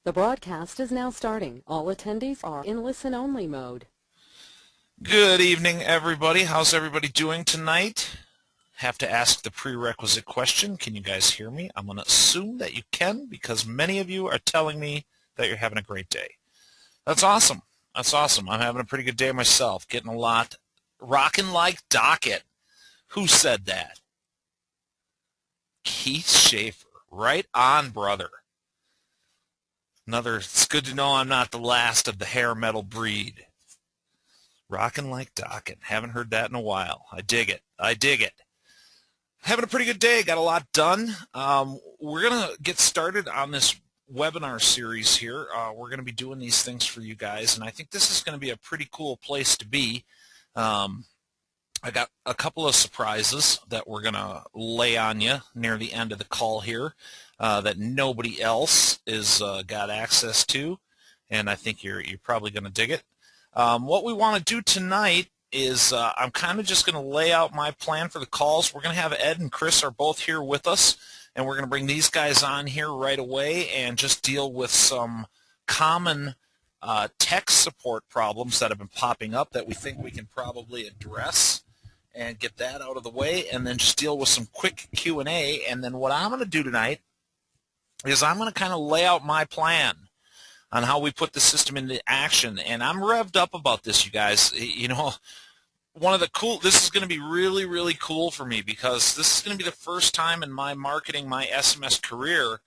The broadcast is now starting. All attendees are in listen-only mode. Good evening, everybody. How's everybody doing tonight? Have to ask the prerequisite question. Can you guys hear me? I'm going to assume that you can because many of you are telling me that you're having a great day. That's awesome. That's awesome. I'm having a pretty good day myself. Getting a lot. Rocking like Docket. Who said that? Keith Schaefer. Right on, brother. It's good to know I'm not the last of the hair metal breed. Rockin' like Docket. Haven't heard that in a while. I dig it. I dig it. Having a pretty good day. Got a lot done. We're going to get started on this webinar series here. We're going to be doing these things for you guys, and I think this is going to be a pretty cool place to be. I got a couple of surprises that we're going to lay on you near the end of the call here that nobody else is got access to, and I think you're probably going to dig it. What we want to do tonight is I'm kind of just going to lay out my plan for the calls. We're going to have Ed and Chris are both here with us, and we're going to bring these guys on here right away and just deal with some common tech support problems that have been popping up that we think we can probably address and get that out of the way, and then just deal with some quick Q&A. And then what I'm going to do tonight is I'm going to kind of lay out my plan on how we put the system into action. And I'm revved up about this, you guys. You know, this is going to be really, really cool for me because this is going to be the first time in my marketing, my SMS career,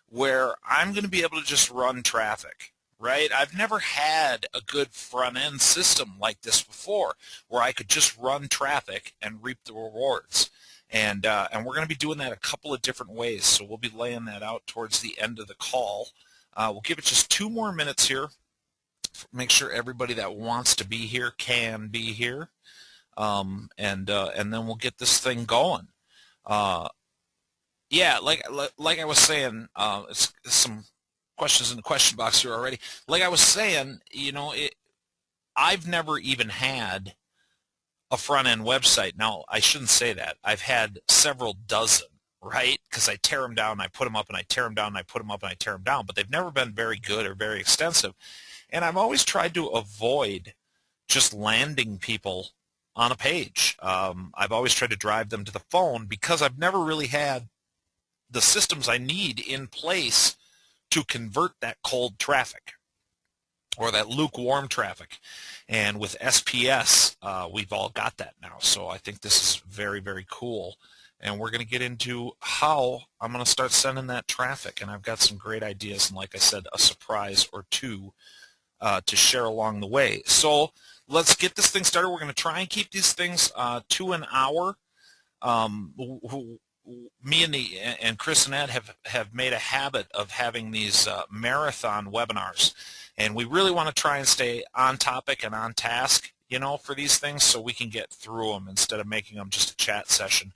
where I'm going to be able to just run traffic, right? I've never had a good front-end system like this before where I could just run traffic and reap the rewards. And we're going to be doing that a couple of different ways, so we'll be laying that out towards the end of the call. We'll give it just 2 more minutes here. Make sure everybody that wants to be here can be here, and then we'll get this thing going. Yeah, like I was saying, it's some questions in the question box here already. Like I was saying, you know, I've never even had a front-end website. Now, I shouldn't say that. I've had several dozen. Right? Because I tear them down, I put them up, and I tear them down, and I put them up, and I tear them down. But they've never been very good or very extensive. And I've always tried to avoid just landing people on a page. I've always tried to drive them to the phone because I've never really had the systems I need in place to convert that cold traffic or that lukewarm traffic. And with SPS, we've all got that now. So I think this is very, very cool. And we're going to get into how I'm going to start sending that traffic. And I've got some great ideas and, like I said, a surprise or two to share along the way. So let's get this thing started. We're going to try and keep these things to an hour. Me and Chris and Ed have made a habit of having these marathon webinars. And we really want to try and stay on topic and on task, you know, for these things so we can get through them instead of making them just a chat session.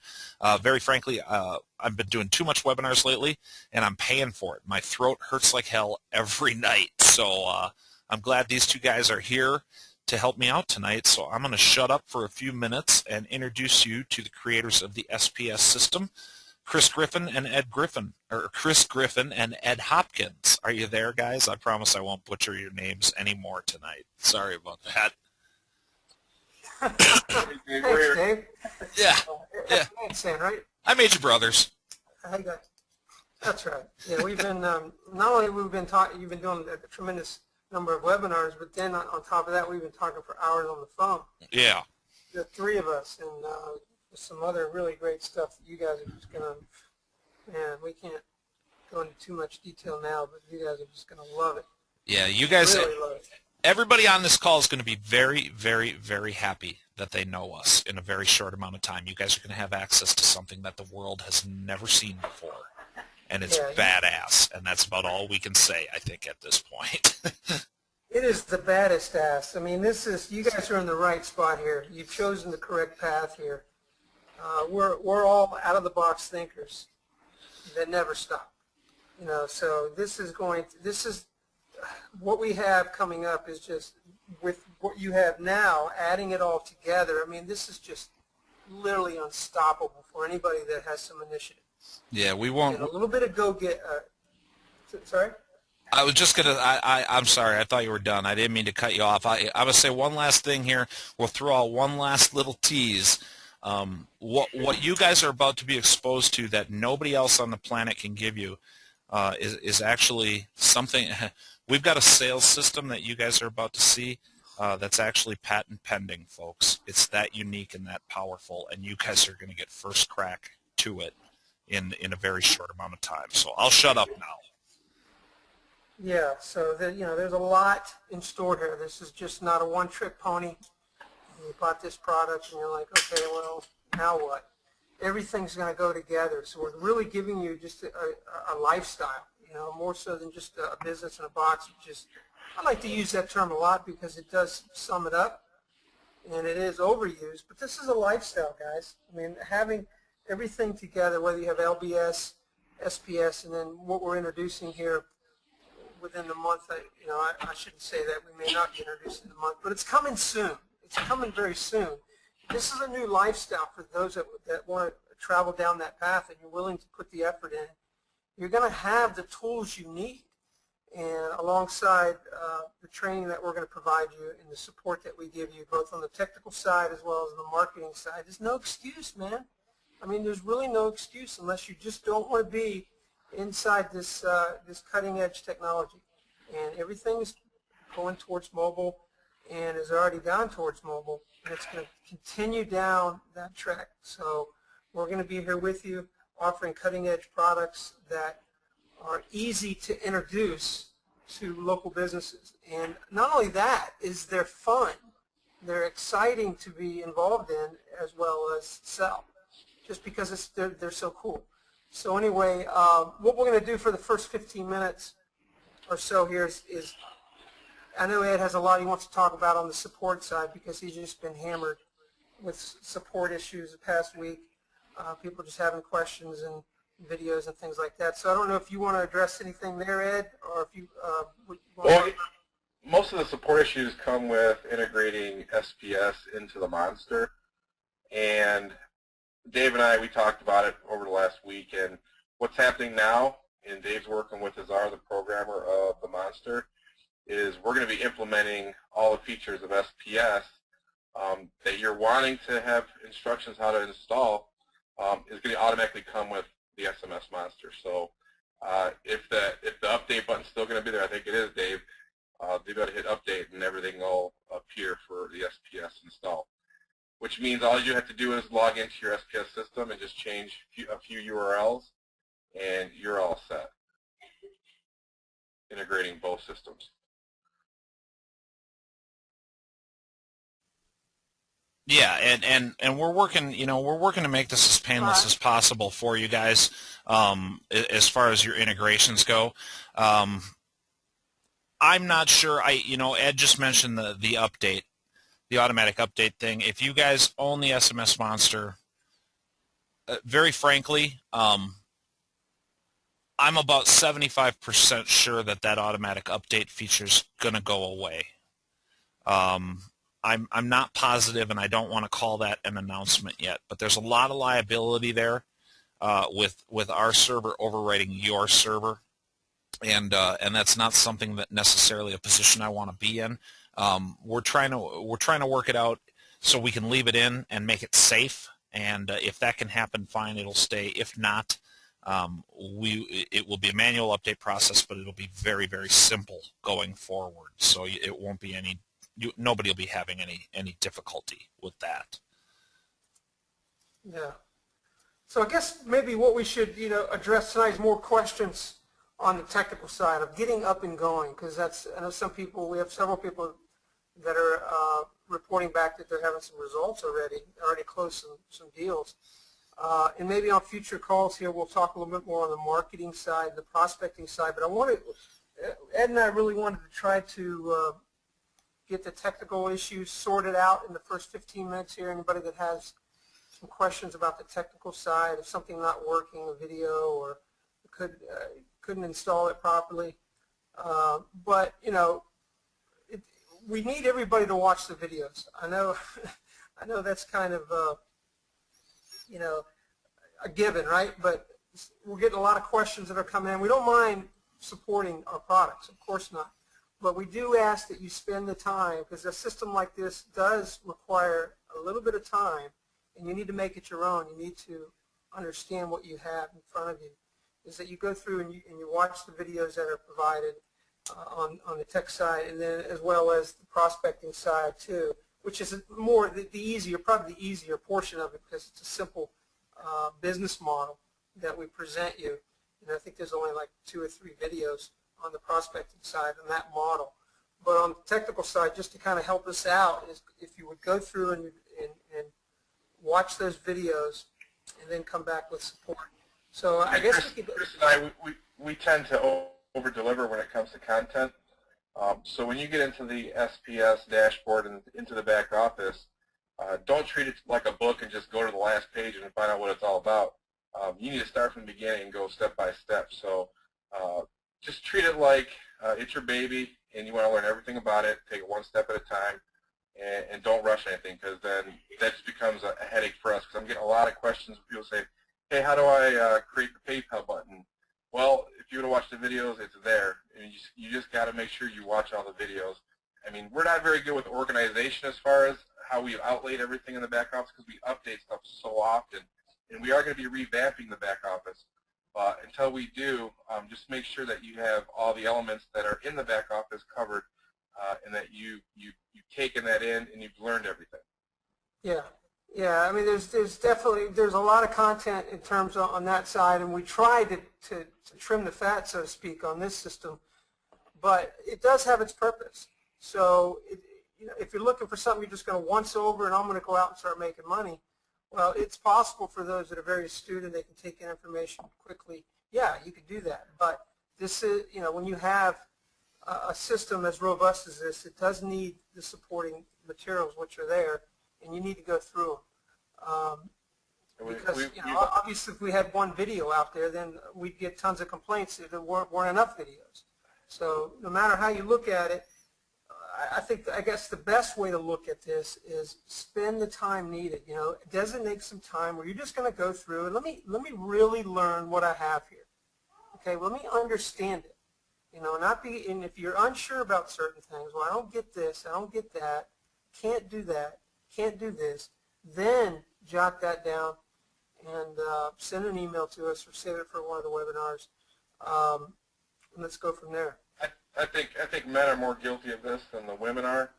Very frankly, I've been doing too much webinars lately, and I'm paying for it. My throat hurts like hell every night. So I'm glad these two guys are here to help me out tonight. So I'm going to shut up for a few minutes and introduce you to the creators of the SPS system, Chris Griffin and Ed Hopkins. Are you there, guys? I promise I won't butcher your names anymore tonight. Sorry about that. Thanks, Dave. Yeah. Thanks, Sam, right? I made you brothers. That's right. Yeah, we've been not only we've been talking. You've been doing a tremendous number of webinars, but then on top of that, we've been talking for hours on the phone. Yeah. The three of us, and some other really great stuff that you guys are just gonna. Man, we can't go into too much detail now, but you guys are just gonna love it. Yeah, you guys. Really love it. Everybody on this call is going to be very, very, very happy that they know us in a very short amount of time. You guys are going to have access to something that the world has never seen before, and it's badass, and that's about all we can say, I think, at this point. It is the baddest ass. I mean, you guys are in the right spot here. You've chosen the correct path here. We're all out-of-the-box thinkers that never stop. You know, so this is what we have coming up is just with what you have now, adding it all together. I mean, this is just literally unstoppable for anybody that has some initiative. Yeah, we won't. And a little bit of go-get. Sorry? I was just gonna. I'm sorry. I thought you were done. I didn't mean to cut you off. I would say one last thing here. We'll throw out one last little tease. What you guys are about to be exposed to that nobody else on the planet can give you is actually something. We've got a sales system that you guys are about to see that's actually patent pending, folks. It's that unique and that powerful, and you guys are going to get first crack to it in a very short amount of time. So I'll shut up now. Yeah, so there's a lot in store here. This is just not a one-trick pony. You bought this product and you're like, okay, well, now what? Everything's going to go together. So we're really giving you just a lifestyle, more so than just a business in a box. I like to use that term a lot because it does sum it up, and it is overused. But this is a lifestyle, guys. I mean, having everything together, whether you have LBS, SPS, and then what we're introducing here within the month. I shouldn't say that. We may not be introduced in the month, but it's coming soon. It's coming very soon. This is a new lifestyle for those that want to travel down that path and you're willing to put the effort in. You're going to have the tools you need, and alongside the training that we're going to provide you and the support that we give you, both on the technical side as well as the marketing side. There's no excuse, man. I mean, there's really no excuse unless you just don't want to be inside this cutting-edge technology. And everything is going towards mobile and has already gone towards mobile, and it's going to continue down that track. So we're going to be here with you offering cutting-edge products that are easy to introduce to local businesses. And not only that, is they're fun. They're exciting to be involved in as well as sell, just because they're so cool. So anyway, what we're going to do for the first 15 minutes or so here is I know Ed has a lot he wants to talk about on the support side because he's just been hammered with support issues the past week. People just having questions and videos and things like that. So I don't know if you want to address anything there, Ed, or if you well, most of the support issues come with integrating SPS into the Monster. And Dave and we talked about it over the last week, and what's happening now, and Dave's working with Azar, the programmer of the Monster, is we're going to be implementing all the features of SPS that you're wanting to have instructions how to install is going to automatically come with the SMS Monster. So if the update button's still going to be there, I think it is, Dave, they've got to hit update and everything will appear for the SPS install. Which means all you have to do is log into your SPS system and just change a few URLs, and you're all set. Integrating both systems. Yeah, and we're working, we're working to make this as painless as possible for you guys, as far as your integrations go. I'm not sure. Ed just mentioned the update, the automatic update thing. If you guys own the SMS Monster, very frankly, I'm about 75% sure that automatic update feature's going to go away. I'm not positive, and I don't want to call that an announcement yet, but there's a lot of liability there with our server overwriting your server, and that's not something that necessarily a position I want to be in. We're trying to work it out so we can leave it in and make it safe, and if that can happen, fine, it'll stay. If not, it will be a manual update process, but it'll be very, very simple going forward, so it won't be nobody will be having any difficulty with that. Yeah. So I guess maybe what we should address tonight is more questions on the technical side of getting up and going, because I know we have several people that are reporting back that they're having some results already closed some deals. And maybe on future calls here we'll talk a little bit more on the marketing side, the prospecting side. But Ed and I really wanted to try to get the technical issues sorted out in the first 15 minutes here. Anybody that has some questions about the technical side, if something not working, a video, or couldn't install it properly. But we need everybody to watch the videos. I know that's kind of a given, right? But we're getting a lot of questions that are coming in. We don't mind supporting our products. Of course not. But we do ask that you spend the time, because a system like this does require a little bit of time, and you need to make it your own. You need to understand what you have in front of you. Is that you go through and you watch the videos that are provided on the tech side, and then as well as the prospecting side too, which is more the easier, probably the easier portion of it, because it's a simple business model that we present you. And I think there's only like 2 or 3 videos on the prospecting side on that model. But on the technical side, just to kind of help us out, is if you would go through and watch those videos and then come back with support. So I guess Chris and we tend to over-deliver when it comes to content. So when you get into the SPS dashboard and into the back office, don't treat it like a book and just go to the last page and find out what it's all about. You need to start from the beginning and go step by step. So just treat it like it's your baby and you want to learn everything about it. Take it one step at a time, and don't rush anything, because then that just becomes a headache for us. Because I'm getting a lot of questions when people say, hey, how do I create the PayPal button? Well, if you want to watch the videos, it's there. And you just got to make sure you watch all the videos. I mean, we're not very good with organization as far as how we outlaid everything in the back office, because we update stuff so often. And we are going to be revamping the back office. Until we do, just make sure that you have all the elements that are in the back office covered, and that you've taken that in and you've learned everything. Yeah. Yeah, I mean, there's definitely a lot of content in terms of, on that side, and we try to trim the fat, so to speak, on this system, but it does have its purpose. So if you're looking for something you're just going to once over and I'm going to go out and start making money, well, it's possible for those that are very astute and they can take in information quickly. Yeah, you could do that, but this is, when you have a system as robust as this, it does need the supporting materials which are there, and you need to go through them. Because obviously if we had one video out there, then we'd get tons of complaints that there weren't enough videos. So no matter how you look at it, I guess the best way to look at this is spend the time needed. Designate some time where you're just going to go through and let me really learn what I have here. Okay, let me understand it. And if you're unsure about certain things, well, I don't get this, I don't get that, can't do that, can't do this, then jot that down and send an email to us or save it for one of the webinars. And let's go from there. I think men are more guilty of this than the women are.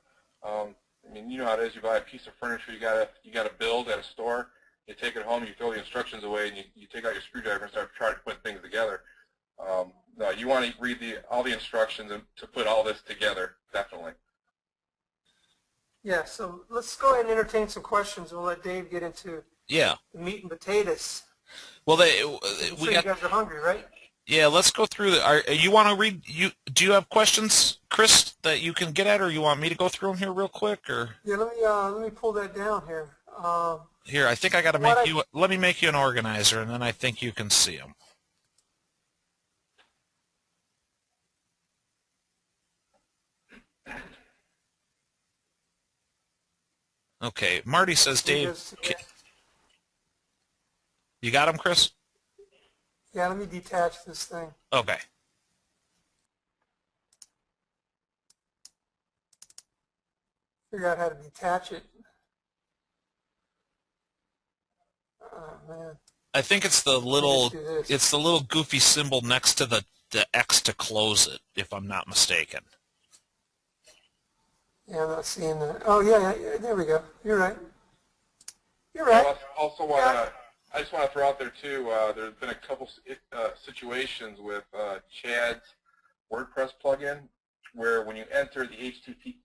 I mean, you know how it is. You buy a piece of furniture you gotta build at a store. You take it home, you throw the instructions away, and you take out your screwdriver and start trying to put things together. No, you want to read all the instructions and to put all this together, definitely. Yeah, so let's go ahead and entertain some questions. We'll let Dave get into the meat and potatoes. Well, You guys are hungry, right? Yeah, let's go through. You want to read? Do you have questions, Chris, that you can get at, or you want me to go through them here real quick? Or yeah, let me pull that down here. Here, I think I got to make you. Let me make you an organizer, and then I think you can see them. Okay, Marty says, Dave, you got them, Chris? Yeah, let me detach this thing. Okay. Figure out how to detach it. Oh man. I think it's the little goofy symbol next to the X to close it, if I'm not mistaken. Yeah, I'm not seeing that. Oh yeah, there we go. You're right. You're right. I just want to throw out there too. There's been a couple situations with Chad's WordPress plugin where when you enter the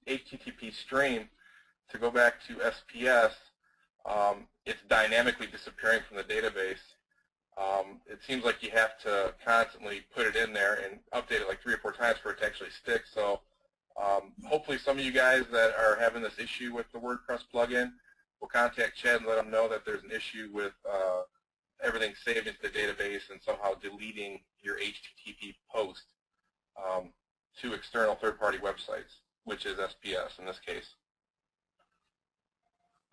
HTTP stream to go back to SPS, it's dynamically disappearing from the database. It seems like you have to constantly put it in there and update it like 3 or 4 times for it to actually stick. So hopefully some of you guys that are having this issue with the WordPress plugin will contact Chad and let him know that there's an issue with everything saved into the database and somehow deleting your HTTP post to external third-party websites, which is SPS in this case.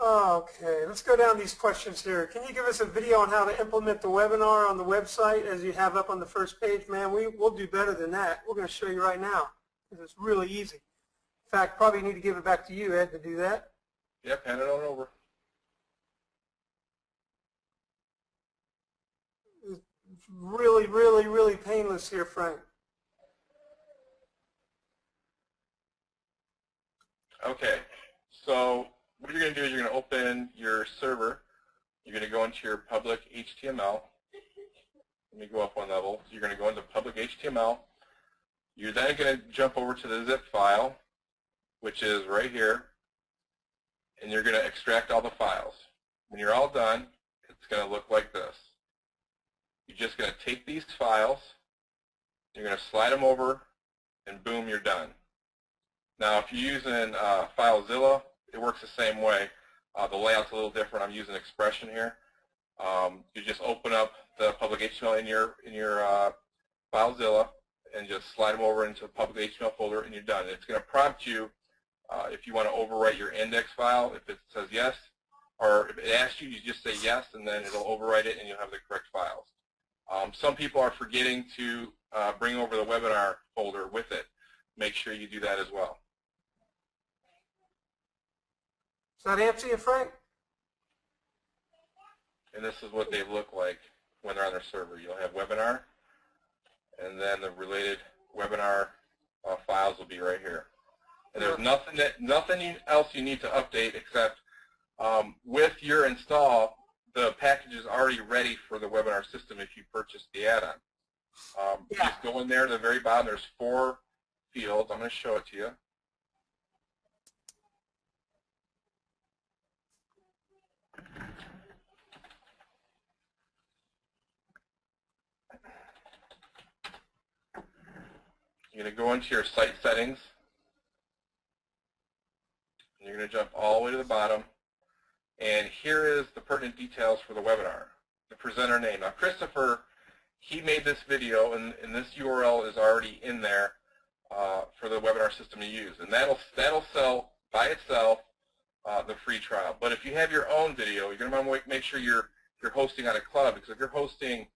Okay, let's go down these questions here. Can you give us a video on how to implement the webinar on the website as you have up on the first page? Man, we'll do better than that. We're going to show you right now because it's really easy. In fact, probably need to give it back to you, Ed, to do that. Yep, hand it on over. It's really, really, really painless here, Frank. Okay, so what you're going to do is you're going to open your server. You're going to go into your public HTML. Let me go up one level. So you're going to go into public HTML. You're then going to jump over to the zip file, which is right here, and you're going to extract all the files. When you're all done, it's going to look like this. You're just going to take these files, you're going to slide them over, and boom, you're done. Now, if you're using FileZilla, it works the same way. The layout's a little different. I'm using Expression here. You just open up the public HTML in your FileZilla and just slide them over into the public HTML folder, and you're done. It's going to prompt you if you want to overwrite your index file. If it says yes, or if it asks you, you just say yes, and then it'll overwrite it, and you'll have the correct files. Some people are forgetting to bring over the webinar folder with it. Make sure you do that as well. Does that answer you, Frank? And this is what they look like when they're on their server. You'll have webinar, and then the related webinar files will be right here. And there's nothing else you need to update except with your install, the package is already ready for the webinar system if you purchase the add-on. Just go in there to the very bottom. There's 4 fields. I'm going to show it to you. You're going to go into your site settings, and you're going to jump all the way to the bottom, and here is the pertinent details for the webinar, the presenter name. Now, Christopher, he made this video, and this URL is already in there for the webinar system to use, and that'll sell by itself the free trial. But if you have your own video, you're going to want to make sure you're hosting on a club, because if you're hosting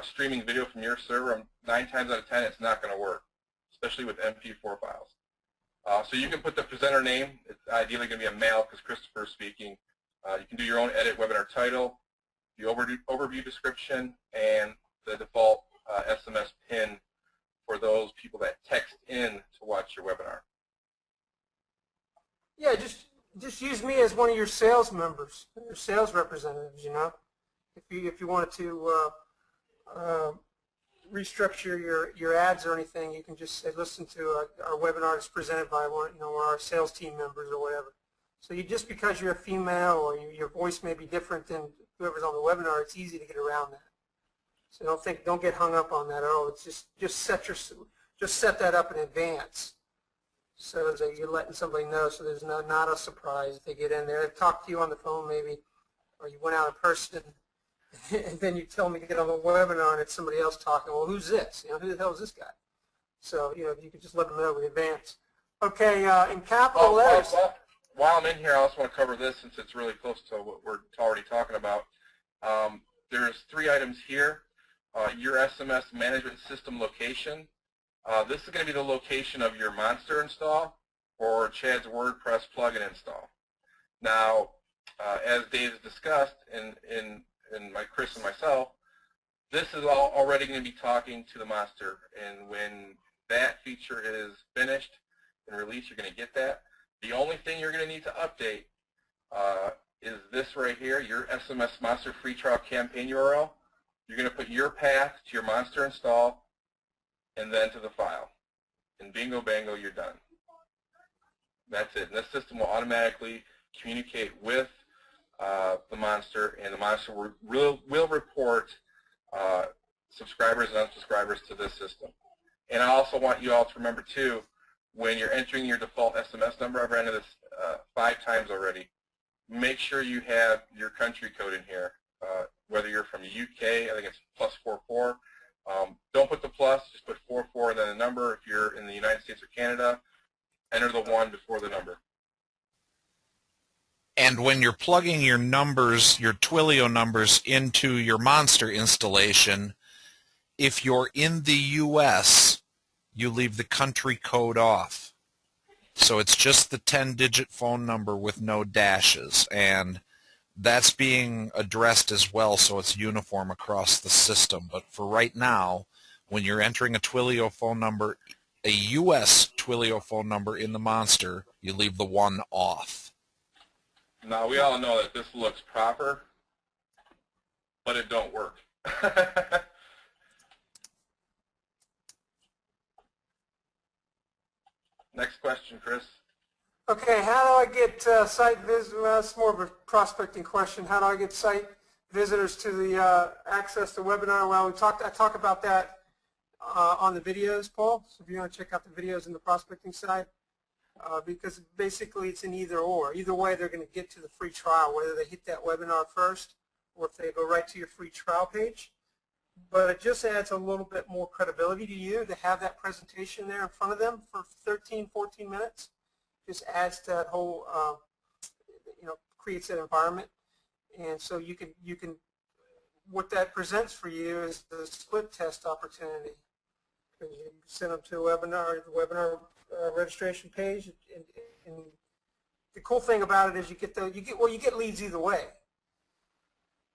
streaming video from your server, 9 times out of 10, it's not going to work, especially with MP4 files. So you can put the presenter name. It's ideally going to be a male because Christopher is speaking. You can do your own edit webinar title, the overview description, and the default SMS pin for those people that text in to watch your webinar. Yeah, just use me as one of your sales members, your sales representatives. You know, if you wanted to restructure your ads or anything, you can just say, listen to our webinar is presented by one of our sales team members or whatever. So just because you're a female or your voice may be different than whoever's on the webinar, it's easy to get around that. So don't get hung up on that at all. It's just set that up in advance so that you're letting somebody know, so there's not a surprise if they get in there. They talk to you on the phone maybe, or you went out in person, and then you tell me to get on the webinar and it's somebody else talking. Well, who's this? Who the hell is this guy? So if you could just let them know in advance. Okay, in capital letters. While I'm in here, I also want to cover this since it's really close to what we're already talking about. There's 3 items here. Your SMS management system location. This is going to be the location of your Monster install or Chad's WordPress plugin install. Now, as Dave has discussed, in Chris and myself, this is already going to be talking to the Monster, and when that feature is finished and released, you're going to get that. The only thing you're going to need to update is this right here, your SMS Monster free trial campaign URL. You're going to put your path to your Monster install and then to the file. And bingo bango, you're done. That's it. And this system will automatically communicate with the Monster, and the Monster will report subscribers and unsubscribers to this system. And I also want you all to remember, too, when you're entering your default SMS number, I've ran into this 5 times already, make sure you have your country code in here. Whether you're from the UK, I think it's +44. Don't put the plus, just put 44 and then a number. If you're in the United States or Canada, enter the 1 before the number. And when you're plugging your numbers, your Twilio numbers, into your Monster installation, if you're in the U.S., you leave the country code off. So it's just the 10-digit phone number with no dashes. And that's being addressed as well, so it's uniform across the system. But for right now, when you're entering a Twilio phone number, a U.S. Twilio phone number in the Monster, you leave the 1 off. Now, we all know that this looks proper, but it don't work. Next question, Chris. Okay, how do I get site visitors? Well, that's more of a prospecting question. How do I get site visitors to the access to webinar? Well, I talk about that on the videos, Paul. So if you want to check out the videos in the prospecting side, because basically it's an either or. Either way, they're going to get to the free trial, whether they hit that webinar first or if they go right to your free trial page. But it just adds a little bit more credibility to you to have that presentation there in front of them for 13, 14 minutes. Just adds to that whole, creates that environment. And so you can, what that presents for you is the split test opportunity. You send them to a webinar, the webinar registration page, and the cool thing about it is you get leads either way.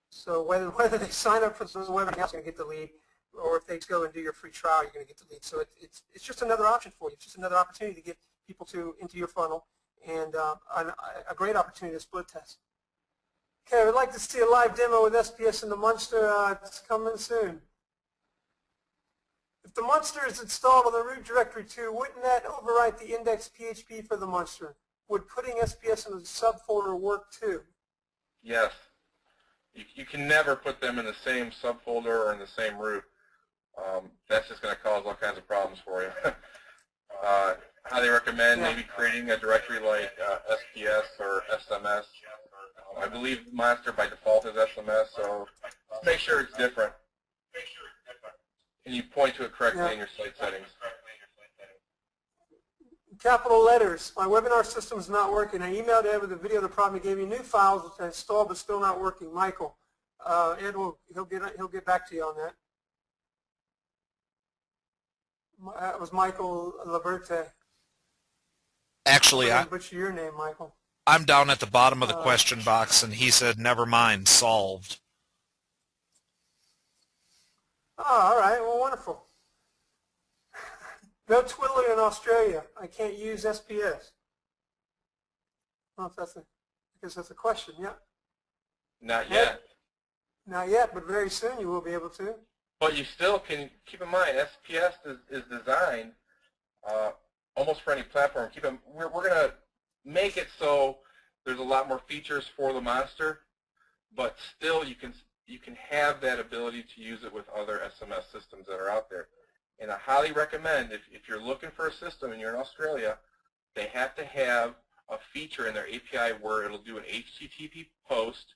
So whether they sign up for the webinar, you're going to get the lead, or if they go and do your free trial, you're going to get the lead. So it's just another option for you. It's just another opportunity to get people into your funnel, and a great opportunity to split test. Okay, we'd like to see a live demo with SPS in the Munster. It's coming soon. If the Munster is installed on the root directory too, wouldn't that overwrite the index PHP for the Munster? Would putting SPS in a subfolder work too? Yes. You can never put them in the same subfolder or in the same root. That's just going to cause all kinds of problems for you. Highly recommend maybe creating a directory like SPS or SMS. I believe Monster by default is SMS, so make sure it's different. And you point to it correctly in your site settings. Capital letters. My webinar system is not working. I emailed Ed with a video of the problem. He gave me new files which I installed but still not working. Michael, Ed he'll get back to you on that. That was Michael Laberte. Actually, I butcher your name, Michael. I'm down at the bottom of the question box, and he said, "Never mind, solved." Oh, all right. Well, wonderful. No Twilio in Australia. I can't use SPS. I don't know if I guess that's a question. Yeah. Not yet. Not yet, but very soon you will be able to. But you still can keep in mind SPS is designed almost for any platform. We're going to make it so there's a lot more features for the Monster, but still you can have that ability to use it with other SMS systems that are out there. And I highly recommend, if you're looking for a system and you're in Australia, they have to have a feature in their API where it'll do an HTTP post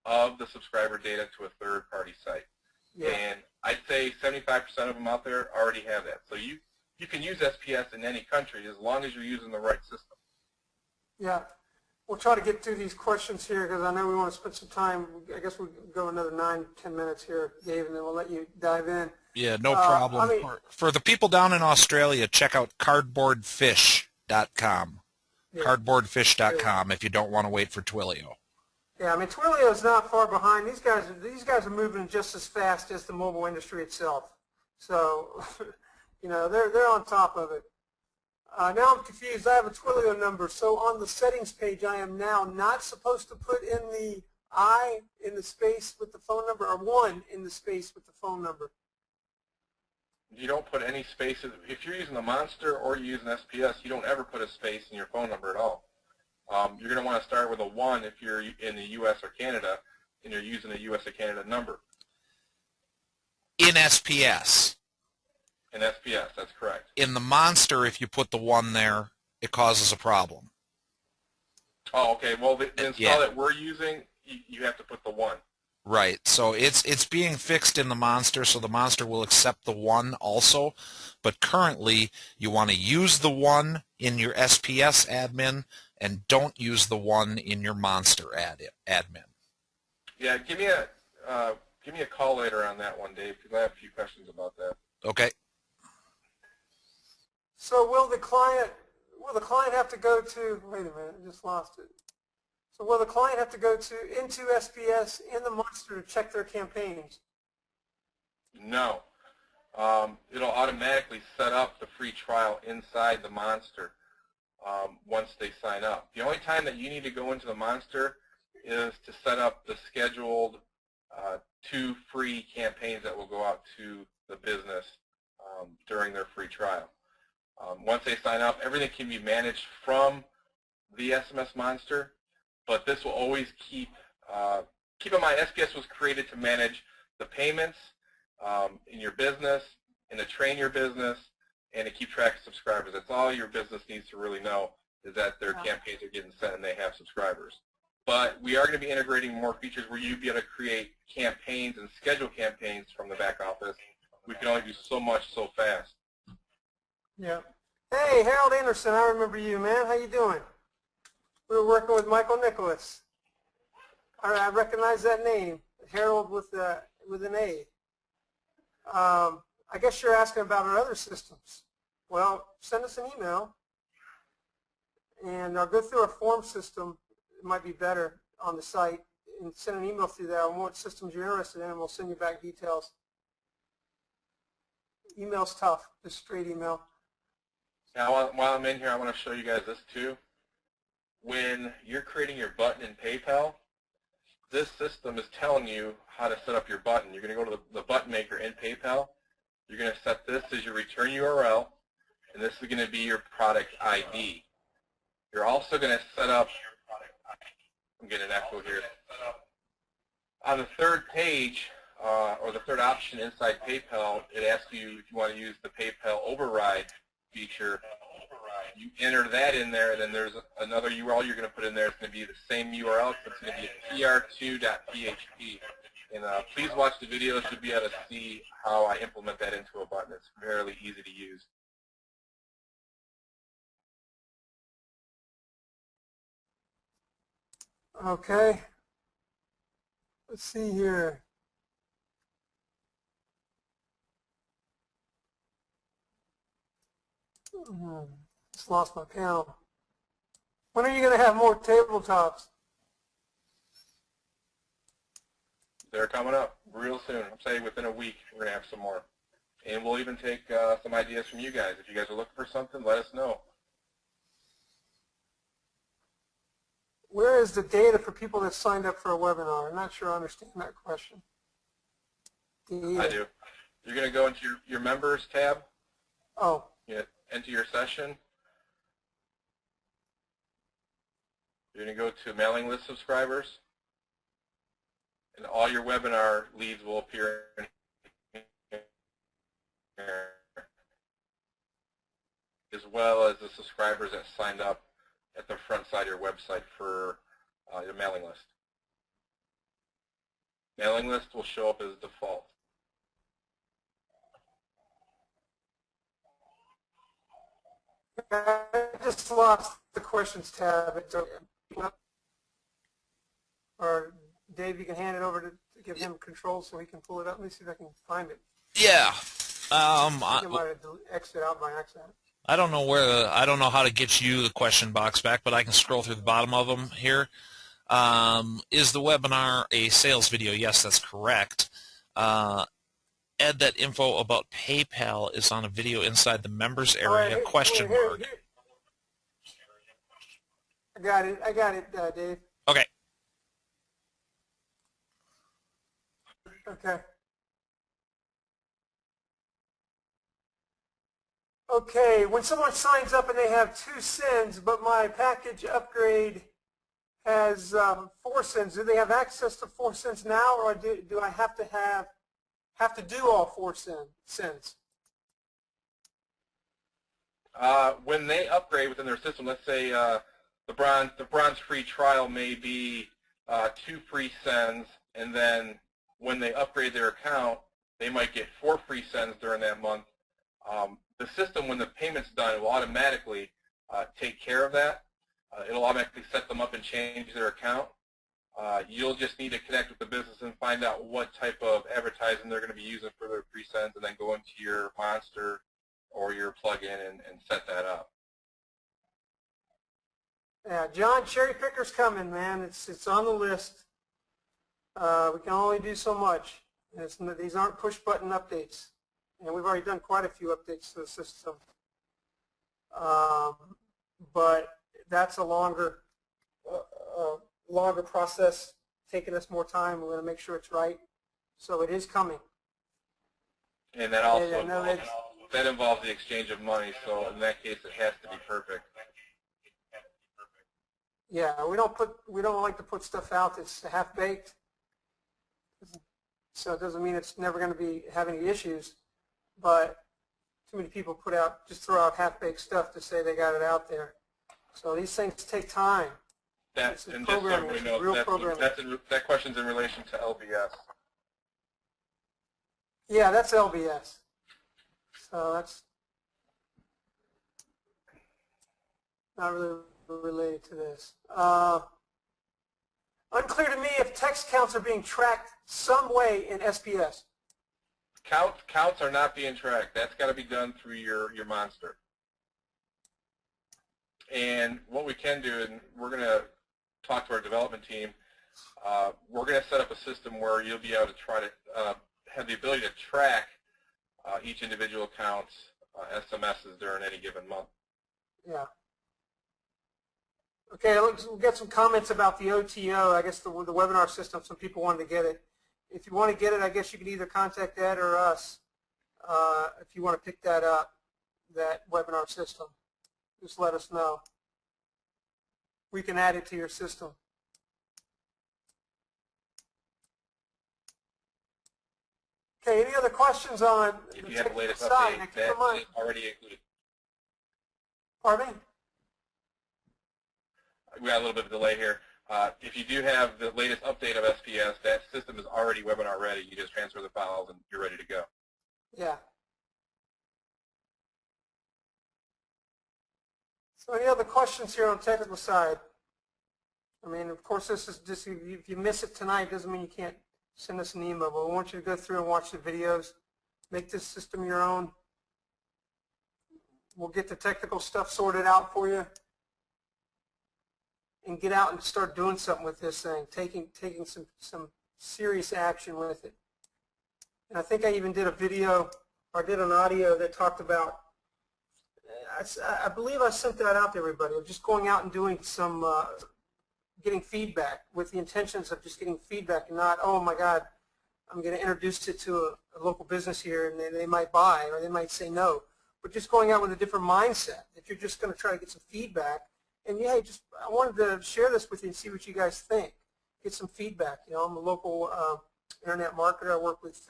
of the subscriber data to a third-party site. Yeah. And I'd say 75% of them out there already have that. So you can use SPS in any country as long as you're using the right system. Yeah. We'll try to get through these questions here because I know we want to spend some time. I guess we'll go another 9-10 minutes here, Dave, and then we'll let you dive in. Yeah, no problem. For the people down in Australia, check out cardboardfish.com. Yeah. Cardboardfish.com if you don't want to wait for Twilio. Yeah, I mean, Twilio is not far behind. These guys are moving just as fast as the mobile industry itself. So, they're on top of it. Now I'm confused. I have a Twilio number. So on the settings page, I am now not supposed to put in the I in the space with the phone number, or 1 in the space with the phone number. You don't put any spaces. If you're using the Monster or you're using SPS, you don't ever put a space in your phone number at all. You're going to want to start with a 1 if you're in the U.S. or Canada and you're using a U.S. or Canada number. In SPS. In SPS, that's correct. In the Monster, if you put the 1 there, it causes a problem. Oh, okay. Well, the install that we're using, you have to put the 1. Right. So it's being fixed in the Monster, so the Monster will accept the 1 also. But currently, you want to use the 1 in your SPS admin, and don't use the one in your Monster admin. Yeah, give me a call later on that one, Dave, because I have a few questions about that. Okay. So will the client have to go to, wait a minute, I just lost it. So will the client have to go into SPS in the Monster to check their campaigns? No. It'll automatically set up the free trial inside the Monster once they sign up. The only time that you need to go into the Monster is to set up the scheduled 2 free campaigns that will go out to the business during their free trial. Once they sign up, everything can be managed from the SMS Monster, but this will always keep in mind, SPS was created to manage the payments in your business, and to train your business, and to keep track of subscribers. That's all your business needs to really know, is that their campaigns are getting sent and they have subscribers. But we are going to be integrating more features where you'll be able to create campaigns and schedule campaigns from the back office. We can only do so much so fast. Yeah. Hey, Harold Anderson, I remember you, man. How you doing? We were working with Michael Nicholas. I recognize that name, Harold with an A. I guess you're asking about our other systems. Well, send us an email, and I'll go through our form system. It might be better on the site, and send an email through there on what systems you're interested in, and we'll send you back details. Email's tough, just straight email. Now, while I'm in here, I want to show you guys this too. When you're creating your button in PayPal, this system is telling you how to set up your button. You're going to go to the button maker in PayPal. You're going to set this as your return URL, and this is going to be your product ID. You're also going to set up, I'm getting an echo here. On the third page, or the third option inside PayPal, it asks you if you want to use the PayPal override feature. You enter that in there, and then there's another URL you're going to put in there. It's going to be the same URL. It's going to be pr2.php. And please watch the video. You'll be able to see how I implement that into a button. It's fairly easy to use. Okay. Let's see here. Just lost my panel. When are you going to have more tabletops? They're coming up real soon. I'm saying within a week we're going to have some more. And we'll even take some ideas from you guys. If you guys are looking for something, let us know. Where is the data for people that signed up for a webinar? I'm not sure I understand that question. Data. I do. You're going to go into your members tab. Oh. Enter your session. You're going to go to mailing list subscribers. And all your webinar leads will appear in here, as well as the subscribers that signed up at the front side of your website for your mailing list. Mailing list will show up as default. I just lost the questions tab. Or Dave, you can hand it over to give him control so he can pull it up. Let me see if I can find it. Yeah. I might have exited out by accident. I don't know I don't know how to get you the question box back, but I can scroll through the bottom of them here. Is the webinar a sales video? Yes, that's correct. Add that info about PayPal is on a video inside the members area, question mark. I got it, Dave. Okay. Okay. Okay, when someone signs up and they have 2 sends, but my package upgrade has 4 sends, do they have access to 4 sends now, or do I have to do all 4 sends? When they upgrade within their system, let's say the bronze free trial may be 2 free sends, and then when they upgrade their account, they might get 4 free sends during that month. The system, when the payment's done, will automatically take care of that. It'll automatically set them up and change their account. You'll just need to connect with the business and find out what type of advertising they're going to be using for their pre-sends, and then go into your Monster or your plugin and set that up. Yeah, John, Cherry Picker's coming, man. It's on the list. We can only do so much. These aren't push-button updates, and we've already done quite a few updates to the system. But that's a longer process, taking us more time. We're going to make sure it's right. So it is coming. And that also involves the exchange of money. So in that case, it has to be perfect. Yeah, we don't like to put stuff out that's half-baked. So it doesn't mean it's never going to have any issues, but too many people just throw out half-baked stuff to say they got it out there. So these things take time. And just so everybody knows, that question's in relation to LBS. Yeah, that's LBS. So that's not really related to this. Unclear to me if text counts are being tracked some way in SPS. Counts are not being tracked. That's got to be done through your Monster. And what we can do, and we're going to talk to our development team, we're going to set up a system where you'll be able to try to have the ability to track each individual account's SMSs during any given month. Yeah. Okay, we'll get some comments about the OTO, I guess the webinar system. Some people wanted to get it. If you want to get it, I guess you can either contact Ed or us if you want to pick that up, that webinar system. Just let us know. We can add it to your system. Okay, any other questions on if the you have the latest side? update, that is already included. Pardon me? We got a little bit of a delay here. If you do have the latest update of SPS, that system is already webinar ready. You just transfer the files and you're ready to go. Yeah. So any other questions here on the technical side? I mean, of course, this is just, if you miss it tonight, doesn't mean you can't send us an email, but we want you to go through and watch the videos, make this system your own. We'll get the technical stuff sorted out for you, and get out and start doing something with this thing, taking some serious action with it. And I think I even did a video, or did an audio that talked about, I believe I sent that out to everybody, of just going out and doing some, getting feedback with the intentions of just getting feedback, and not, oh my God, I'm going to introduce it to a local business here and they might buy or they might say no. But just going out with a different mindset, if you're just going to try to get some feedback. And yeah, I wanted to share this with you and see what you guys think. Get some feedback. You know, I'm a local internet marketer. I work with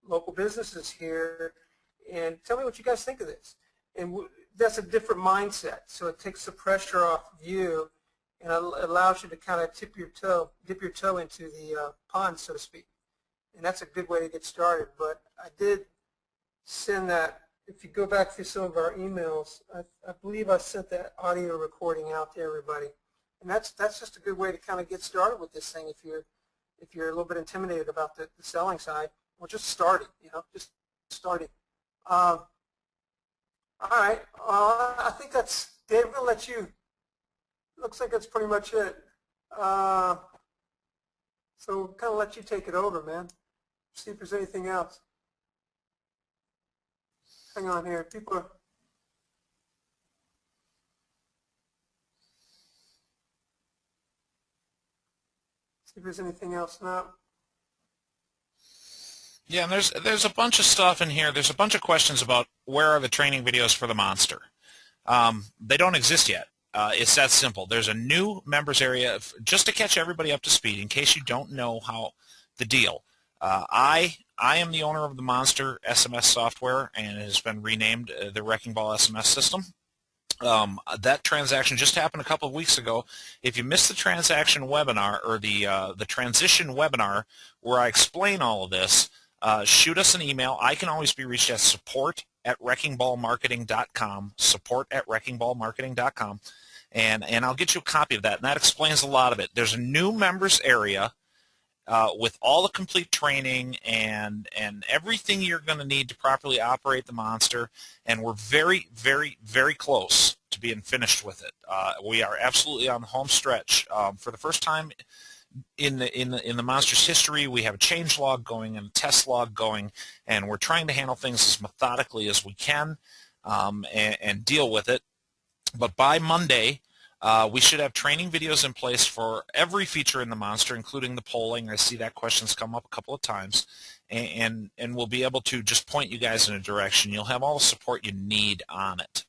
local businesses here, and tell me what you guys think of this. And that's a different mindset. So it takes the pressure off of you, and it allows you to kind of dip your toe into the pond, so to speak. And that's a good way to get started. But I did send that. If you go back through some of our emails, I believe I sent that audio recording out to everybody, and that's just a good way to kind of get started with this thing. If you're a little bit intimidated about the selling side, well, just starting, just starting. All right, I think that's Dave. I'm gonna let you. Looks like that's pretty much it. So we'll kind of let you take it over, man. See if there's anything else. Hang on here. People are... See if there's anything else now. Yeah, and there's a bunch of stuff in here. There's a bunch of questions about where are the training videos for the Monster. They don't exist yet. It's that simple. There's a new members area just to catch everybody up to speed in case you don't know how the deal. I am the owner of the Monster SMS software, and it has been renamed the Wrecking Ball SMS system. That transaction just happened a couple of weeks ago. If you missed the transaction webinar or the transition webinar where I explain all of this, shoot us an email. I can always be reached at support@wreckingballmarketing.com, support@wreckingballmarketing.com. and I'll get you a copy of that, and that explains a lot of it. There's a new members area with all the complete training and everything you're going to need to properly operate the monster, and we're very, very, very close to being finished with it. We are absolutely on the home stretch. For the first time in the monster's history, we have a change log going and a test log going, and we're trying to handle things as methodically as we can and deal with it. But by Monday, we should have training videos in place for every feature in the monster, including the polling. I see that question's come up a couple of times, and we'll be able to just point you guys in a direction. You'll have all the support you need on it.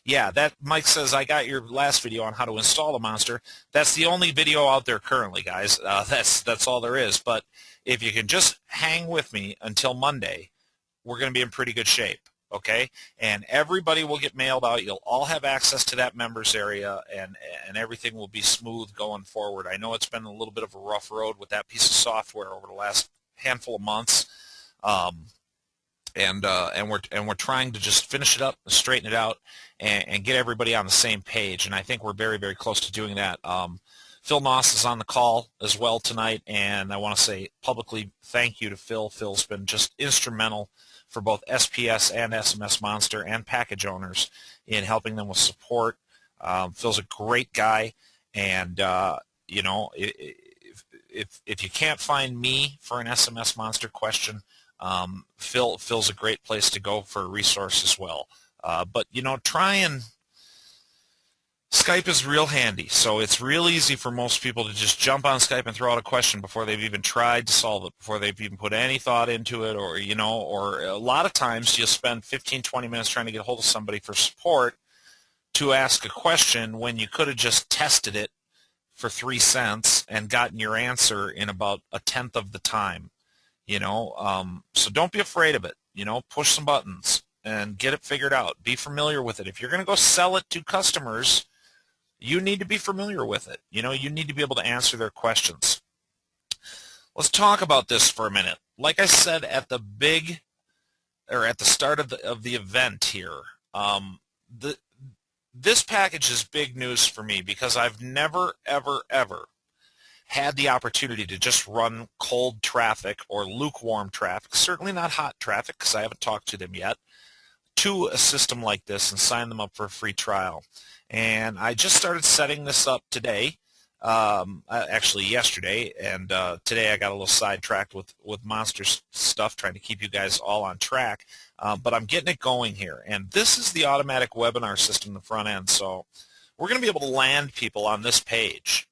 Yeah, that Mike says, I got your last video on how to install the monster. That's the only video out there currently, guys. That's all there is. But if you can just hang with me until Monday, we're going to be in pretty good shape. Okay, and everybody will get mailed out. You'll all have access to that members area, and everything will be smooth going forward. I know it's been a little bit of a rough road with that piece of software over the last handful of months, and we're trying to just finish it up, straighten it out, and get everybody on the same page. And I think we're very, very close to doing that. Phil Noss is on the call as well tonight, and I want to say publicly thank you to Phil. Phil's been just instrumental for both SPS and SMS Monster and package owners in helping them with support. Phil's a great guy, and you know, if you can't find me for an SMS Monster question, Phil's a great place to go for a resource as well. But you know, Skype is real handy, so it's real easy for most people to just jump on Skype and throw out a question before they've even tried to solve it, before they've even put any thought into it, or you know, or a lot of times you'll spend 15-20 minutes trying to get a hold of somebody for support to ask a question when you could have just tested it for 3 cents and gotten your answer in about 1/10 of the time. You know, so don't be afraid of it. You know, push some buttons and get it figured out. Be familiar with it. If you're going to go sell it to customers, you need to be familiar with it. You know, you need to be able to answer their questions. Let's talk about this for a minute. Like I said at the start of the event here, this package is big news for me because I've never, ever, ever had the opportunity to just run cold traffic or lukewarm traffic, certainly not hot traffic because I haven't talked to them yet, to a system like this and sign them up for a free trial. And I just started setting this up today, actually yesterday, and today I got a little sidetracked with monster stuff, trying to keep you guys all on track, but I'm getting it going here. And this is the automatic webinar system in the front end, so we're going to be able to land people on this page,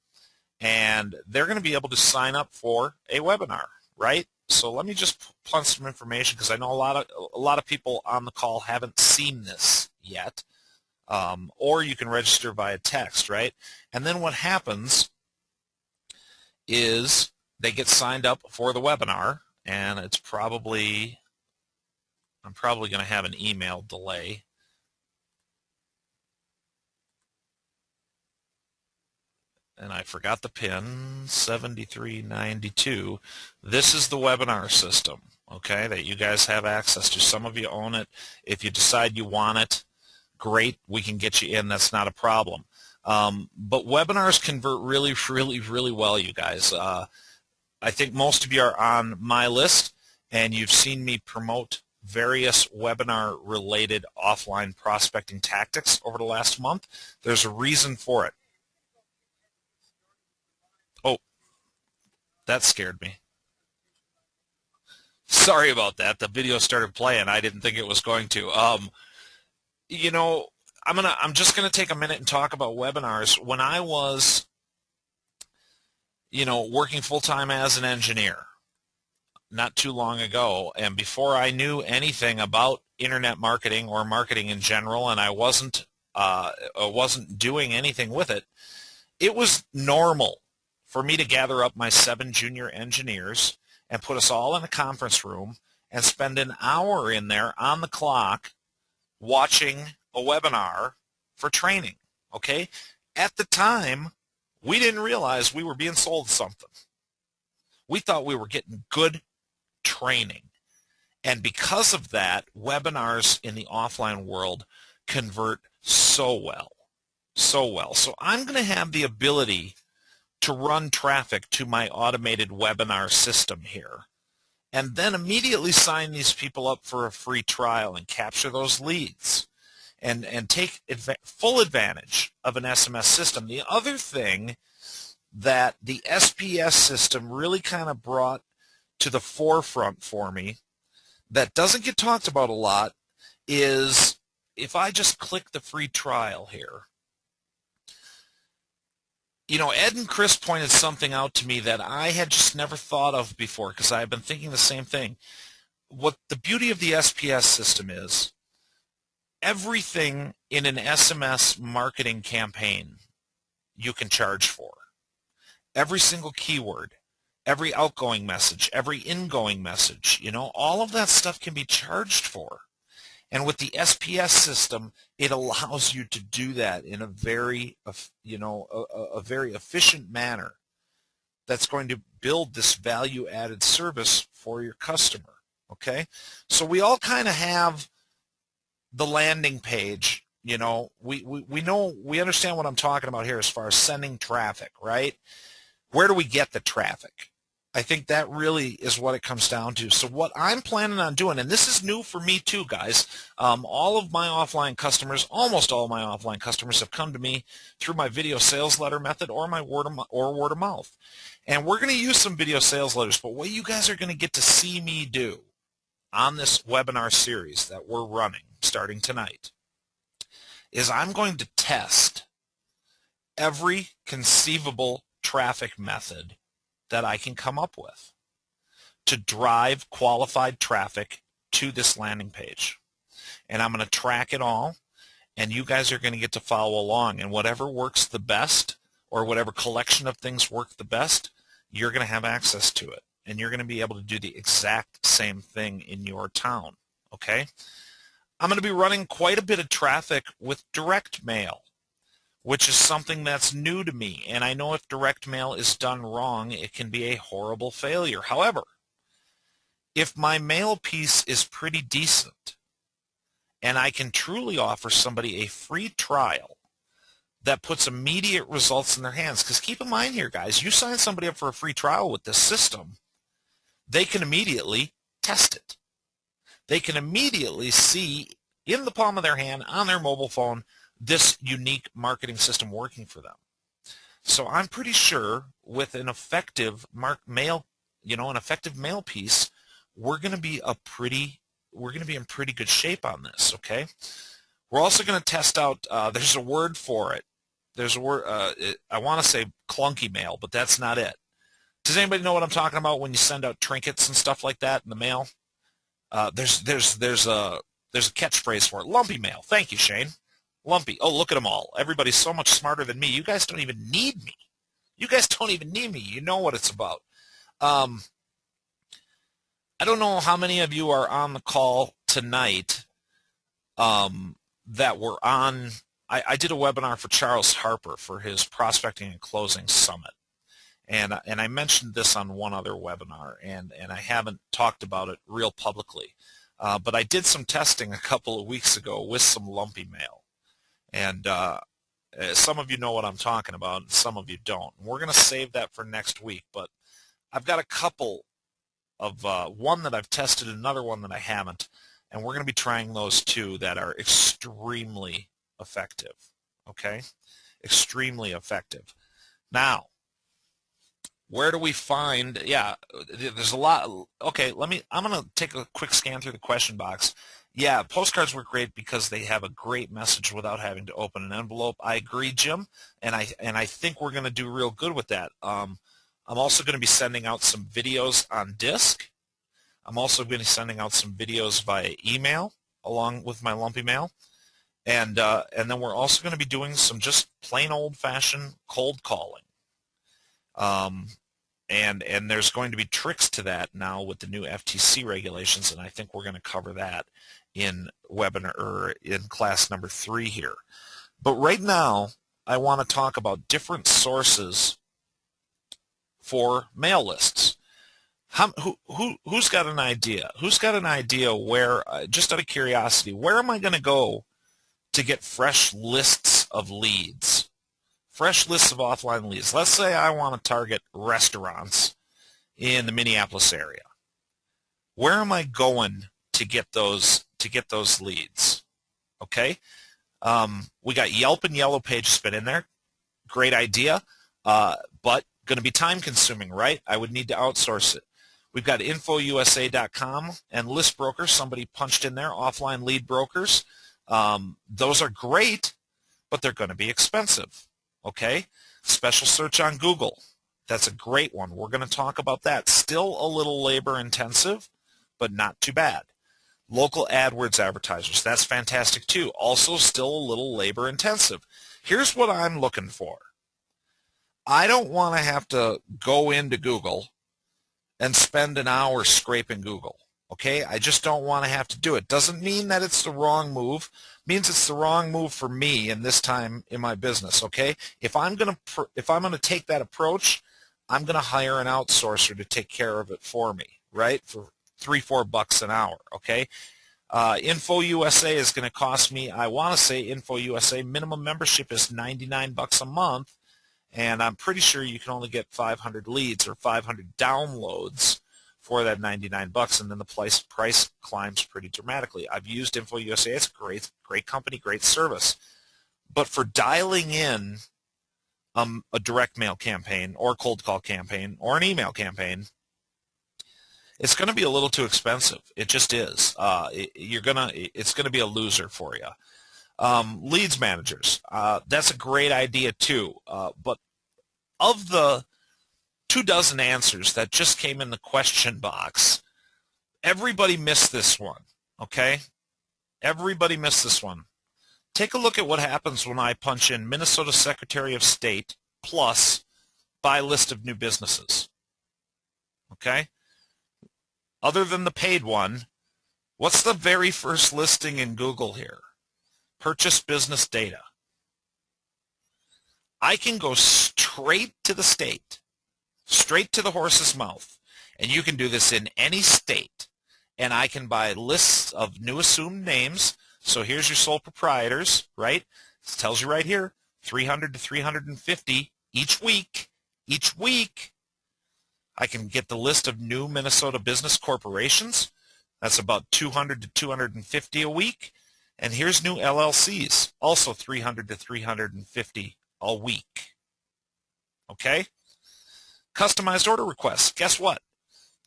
and they're going to be able to sign up for a webinar, right? So let me just plunge some information because I know a lot of people on the call haven't seen this yet. Or you can register via text, right? And then what happens is they get signed up for the webinar, and I'm probably going to have an email delay. And I forgot the PIN, 7392. This is the webinar system, okay, that you guys have access to. Some of you own it. If you decide you want it, great, we can get you in. That's not a problem. But webinars convert really, really, really well, you guys. I think most of you are on my list, and you've seen me promote various webinar-related offline prospecting tactics over the last month. There's a reason for it. Oh, that scared me. Sorry about that. The video started playing. I didn't think it was going to. You know, I'm just gonna take a minute and talk about webinars. When I was, you know, working full-time as an engineer not too long ago, and before I knew anything about internet marketing or marketing in general, and I wasn't doing anything with it, it was normal for me to gather up my 7 junior engineers and put us all in a conference room and spend an hour in there on the clock watching a webinar for training, okay? At the time, we didn't realize we were being sold something. We thought we were getting good training. And because of that, webinars in the offline world convert so well. so well. So I'm going to have the ability to run traffic to my automated webinar system here, and then immediately sign these people up for a free trial and capture those leads and take full advantage of an SMS system. The other thing that the SPS system really kind of brought to the forefront for me that doesn't get talked about a lot is if I just click the free trial here, you know, Ed and Chris pointed something out to me that I had just never thought of before because I have been thinking the same thing. What the beauty of the SPS system is, everything in an SMS marketing campaign you can charge for. Every single keyword, every outgoing message, every ingoing message, you know, all of that stuff can be charged for. And with the SPS system, it allows you to do that in a very, you know, a very efficient manner that's going to build this value-added service for your customer, okay? So we all kind of have the landing page, you know. We know, we understand what I'm talking about here as far as sending traffic, right? Where do we get the traffic? I think that really is what it comes down to. So what I'm planning on doing, and this is new for me too, guys, all of my offline customers, almost all of my offline customers have come to me through my video sales letter method or my word of mouth. And we're going to use some video sales letters, but what you guys are going to get to see me do on this webinar series that we're running starting tonight is I'm going to test every conceivable traffic method that I can come up with to drive qualified traffic to this landing page. And I'm going to track it all, and you guys are going to get to follow along. And whatever works the best, or whatever collection of things work the best, you're going to have access to it. And you're going to be able to do the exact same thing in your town, okay? I'm going to be running quite a bit of traffic with direct mail, which is something that's new to me. And I know if direct mail is done wrong, it can be a horrible failure. However, if my mail piece is pretty decent and I can truly offer somebody a free trial that puts immediate results in their hands, because keep in mind here, guys, you sign somebody up for a free trial with this system, they can immediately test it. They can immediately see in the palm of their hand on their mobile phone this unique marketing system working for them. So I'm pretty sure with an effective mail, you know, an effective mail piece, we're going to be in pretty good shape on this, okay? We're also going to test out, there's a word for it. There's a word, I want to say clunky mail, but that's not it. Does anybody know what I'm talking about when you send out trinkets and stuff like that in the mail? There's a catchphrase for it. Lumpy mail. Thank you, Shane. Lumpy. Oh, look at them all. Everybody's so much smarter than me. You guys don't even need me. You guys don't even need me. You know what it's about. I don't know how many of you are on the call tonight that were on. I did a webinar for Charles Harper for his Prospecting and Closing Summit. And I mentioned this on one other webinar, and I haven't talked about it real publicly. But I did some testing a couple of weeks ago with some lumpy mail. And some of you know what I'm talking about, and some of you don't. We're going to save that for next week. But I've got a couple of one that I've tested, another one that I haven't. And we're going to be trying those two that are extremely effective. Okay? Extremely effective. Now, where do we find, yeah, there's a lot. Okay, I'm going to take a quick scan through the question box. Yeah, postcards work great because they have a great message without having to open an envelope. I agree, Jim, and I think we're going to do real good with that. I'm also going to be sending out some videos on disk. I'm also going to be sending out some videos via email along with my lumpy mail. And then we're also going to be doing some just plain old-fashioned cold calling. And there's going to be tricks to that now with the new FTC regulations, and I think we're going to cover that in webinar or in class number 3 here. But right now, I want to talk about different sources for mail lists. Who's got an idea? Who's got an idea where, just out of curiosity, where am I going to go to get fresh lists of leads. Fresh lists of offline leads. Let's say I want to target restaurants in the Minneapolis area. Where am I going to get those leads? Okay, we got Yelp and Yellow Pages been in there. Great idea, but going to be time consuming, right? I would need to outsource it. We've got infousa.com and list brokers. Somebody punched in there, offline lead brokers. Those are great, but they're going to be expensive. Okay, special search on Google. That's a great one. We're going to talk about that. Still a little labor intensive, but not too bad. Local AdWords advertisers. That's fantastic too. Also still a little labor intensive. Here's what I'm looking for. I don't want to have to go into Google and spend an hour scraping Google. Okay, I just don't want to have to do it. Doesn't mean that it's the wrong move. It means it's the wrong move for me in this time in my business. Okay, if I'm gonna take that approach, I'm gonna hire an outsourcer to take care of it for me, right? For $3-4 an hour. Okay, InfoUSA is going to cost me. I want to say InfoUSA minimum membership is $99 a month, and I'm pretty sure you can only get 500 leads or 500 downloads for that $99, and then the price climbs pretty dramatically. I've used InfoUSA. It's a great company, great service. But for dialing in a direct mail campaign or cold call campaign or an email campaign, it's going to be a little too expensive. It just is. It's going to be a loser for you. Leads managers. That's a great idea too. But of the 24 answers that just came in the question box, everybody missed this one, okay? Everybody missed this one. Take a look at what happens when I punch in Minnesota Secretary of State plus by list of new businesses, okay? Other than the paid one, what's the very first listing in Google here? Purchase business data. I can go straight to the state, straight to the horse's mouth, and you can do this in any state, and I can buy lists of new assumed names. So here's your sole proprietors, right? It tells you right here, 300 to 350 each week. Each week, I can get the list of new Minnesota business corporations. That's about 200 to 250 a week. And here's new LLCs, also 300 to 350 a week. Okay? Customized order requests. Guess what?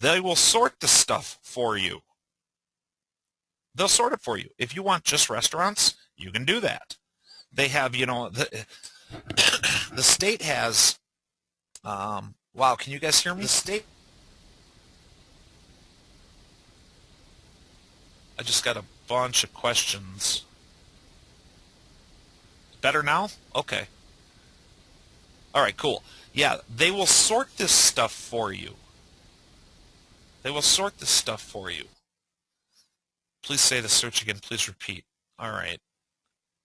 They will sort the stuff for you. They'll sort it for you. If you want just restaurants, you can do that. They have, the state has, wow, can you guys hear me? The state, I just got a bunch of questions. Better now? Okay. All right, cool. Yeah, they will sort this stuff for you. They will sort this stuff for you. Please say the search again. Please repeat. All right.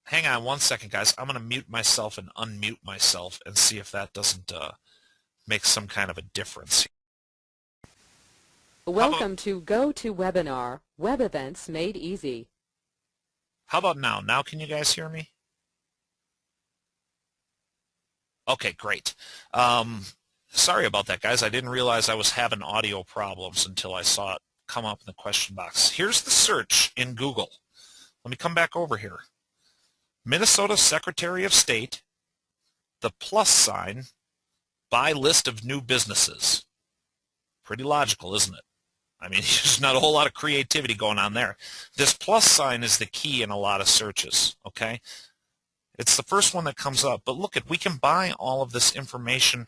Hang on one second, guys. I'm going to mute myself and unmute myself and see if that doesn't make some kind of a difference. Welcome to GoToWebinar, web events made easy. How about now? Now can you guys hear me? Okay, great. Sorry about that, guys. I didn't realize I was having audio problems until I saw it come up in the question box. Here's the search in Google. Let me come back over here. Minnesota Secretary of State, the plus sign, by list of new businesses. Pretty logical, isn't it? I mean, there's not a whole lot of creativity going on there. This plus sign is the key in a lot of searches, okay? It's the first one that comes up. But look, we can buy all of this information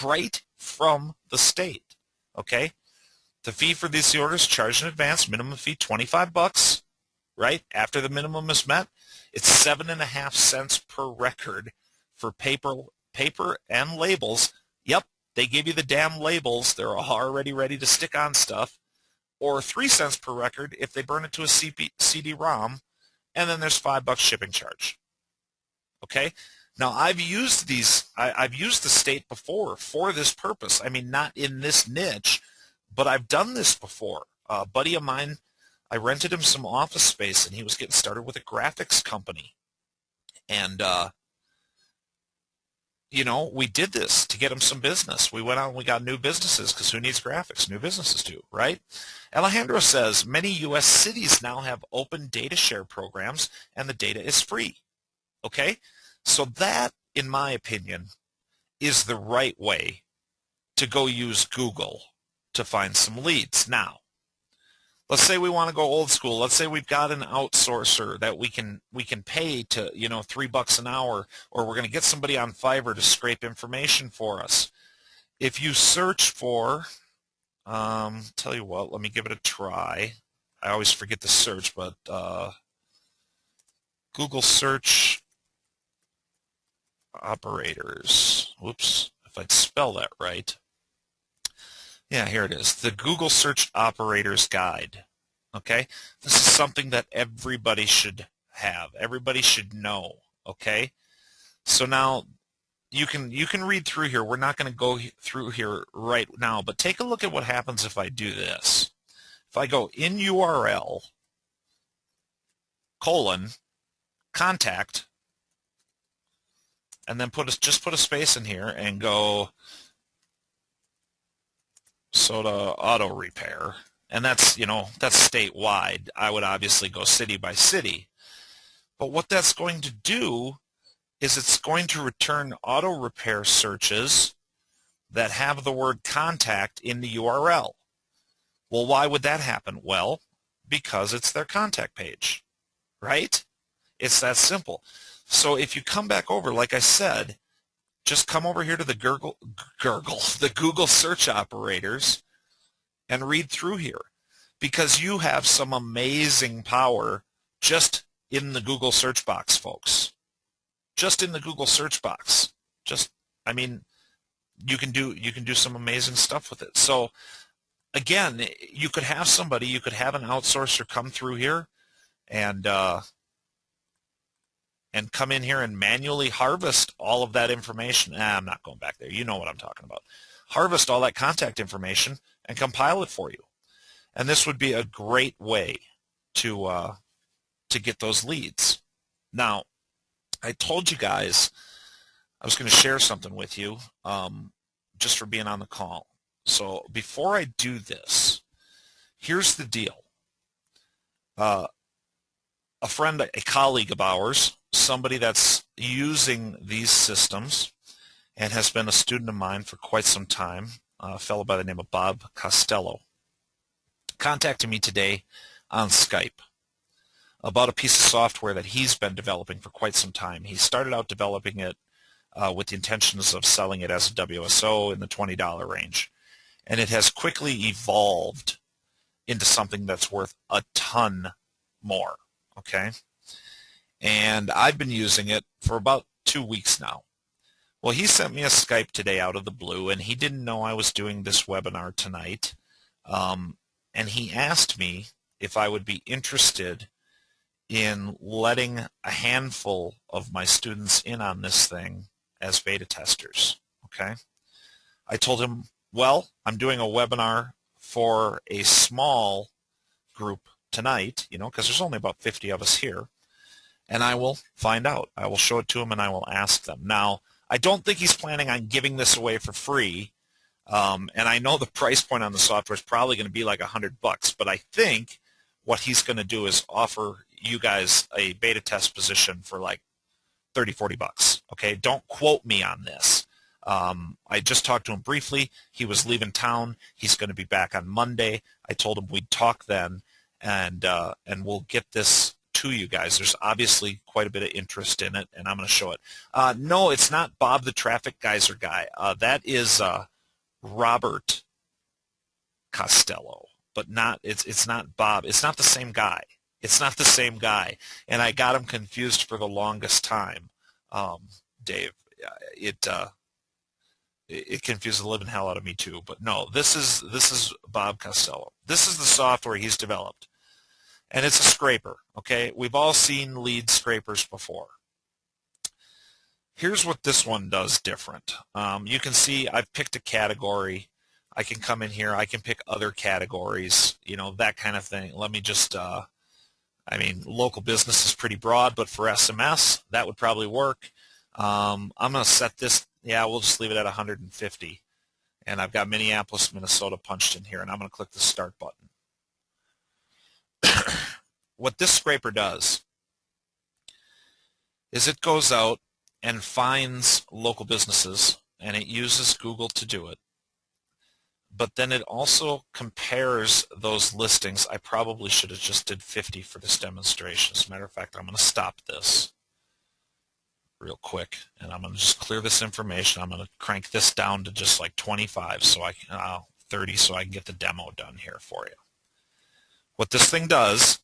right from the state, okay? The fee for these orders charged in advance, minimum fee $25, right? After the minimum is met, it's 7.5 cents per record for paper and labels. Yep, they give you the damn labels. They're already ready to stick on stuff. Or 3 cents per record if they burn it to a CD-ROM, and then there's $5 shipping charge. Okay? Now, I've used I've used the state before for this purpose. I mean, not in this niche, but I've done this before. A buddy of mine, I rented him some office space, and he was getting started with a graphics company. And, you know, we did this to get them some business. We went out and we got new businesses because who needs graphics? New businesses do, right? Alejandro says, many U.S. cities now have open data share programs and the data is free. Okay? So that, in my opinion, is the right way to go use Google to find some leads. Now, let's say we want to go old school. Let's say we've got an outsourcer that we can pay to, you know, $3 an hour, or we're going to get somebody on Fiverr to scrape information for us. If you search for, tell you what, let me give it a try. I always forget to search, but Google search operators. Whoops, if I'd spell that right. Yeah, here it is. The Google Search Operators Guide. Okay? This is something that everybody should have. Everybody should know. Okay? So now you can read through here. We're not going to go through here right now, but take a look at what happens if I do this. If I go in URL, contact, and then just put a space in here and go Soda Auto Repair, and that's, you know, that's statewide. I would obviously go city by city, but what that's going to do is it's going to return auto repair searches that have the word contact in the URL. Well, why would that happen? Well, because it's their contact page, right? It's that simple. So if you come back over, like I said, just come over here to the the Google search operators and read through here, because you have some amazing power just in the Google search box, folks. Just in the Google search box. I mean, you can do some amazing stuff with it. So again, you could have an outsourcer come through here and come in here and manually harvest all of that information. I'm not going back there. You know what I'm talking about. Harvest all that contact information and compile it for you. And this would be a great way to get those leads. Now, I told you guys I was going to share something with you just for being on the call. So before I do this, here's the deal. A friend, a colleague of ours, somebody that's using these systems and has been a student of mine for quite some time, a fellow by the name of Bob Costello, contacted me today on Skype about a piece of software that he's been developing for quite some time. He started out developing it with the intentions of selling it as a WSO in the $20 range. And it has quickly evolved into something that's worth a ton more. Okay? And I've been using it for about 2 weeks now. Well, he sent me a Skype today out of the blue, and he didn't know I was doing this webinar tonight. And he asked me if I would be interested in letting a handful of my students in on this thing as beta testers. Okay? I told him, well, I'm doing a webinar for a small group tonight, you know, because there's only about 50 of us here, and I will find out. I will show it to them and I will ask them. Now, I don't think he's planning on giving this away for free, and I know the price point on the software is probably going to be like $100, but I think what he's going to do is offer you guys a beta test position for like $30-40. Okay, don't quote me on this. I just talked to him briefly. He was leaving town. He's going to be back on Monday. I told him we'd talk then, and we'll get this to you guys. There's obviously quite a bit of interest in it, and I'm going to show it. No, it's not Bob the Traffic Geyser guy. That is Robert Costello, but it's not Bob. It's not the same guy. It's not the same guy, and I got him confused for the longest time, Dave. It confused the living hell out of me too. But no, this is Bob Costello. This is the software he's developed, and it's a scraper. Okay, we've all seen lead scrapers before. Here's what this one does different. You can see I've picked a category. I can come in here. I can pick other categories. You know, that kind of thing. Let me just I mean, local business is pretty broad, but for SMS, that would probably work. I'm going to set this, yeah, we'll just leave it at 150. And I've got Minneapolis, Minnesota punched in here, and I'm going to click the Start button. What this scraper does is it goes out and finds local businesses, and it uses Google to do it. But then it also compares those listings. I probably should have just did 50 for this demonstration. As a matter of fact, I'm going to stop this real quick, and I'm going to just clear this information. I'm going to crank this down to just like 25, so I can 30, so I can get the demo done here for you. What this thing does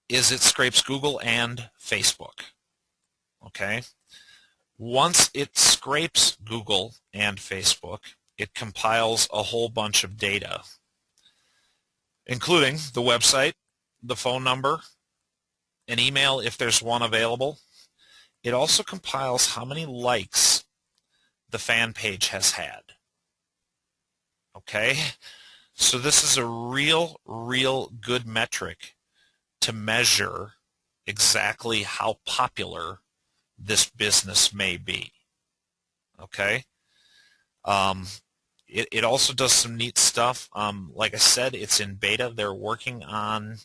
is it scrapes Google and Facebook. Okay? Once it scrapes Google and Facebook, it compiles a whole bunch of data, including the website, the phone number, an email if there's one available. It also compiles how many likes the fan page has had. Okay? So this is a real good metric to measure exactly how popular this business may be. Okay? It also does some neat stuff. Like I said, it's in beta. They're working on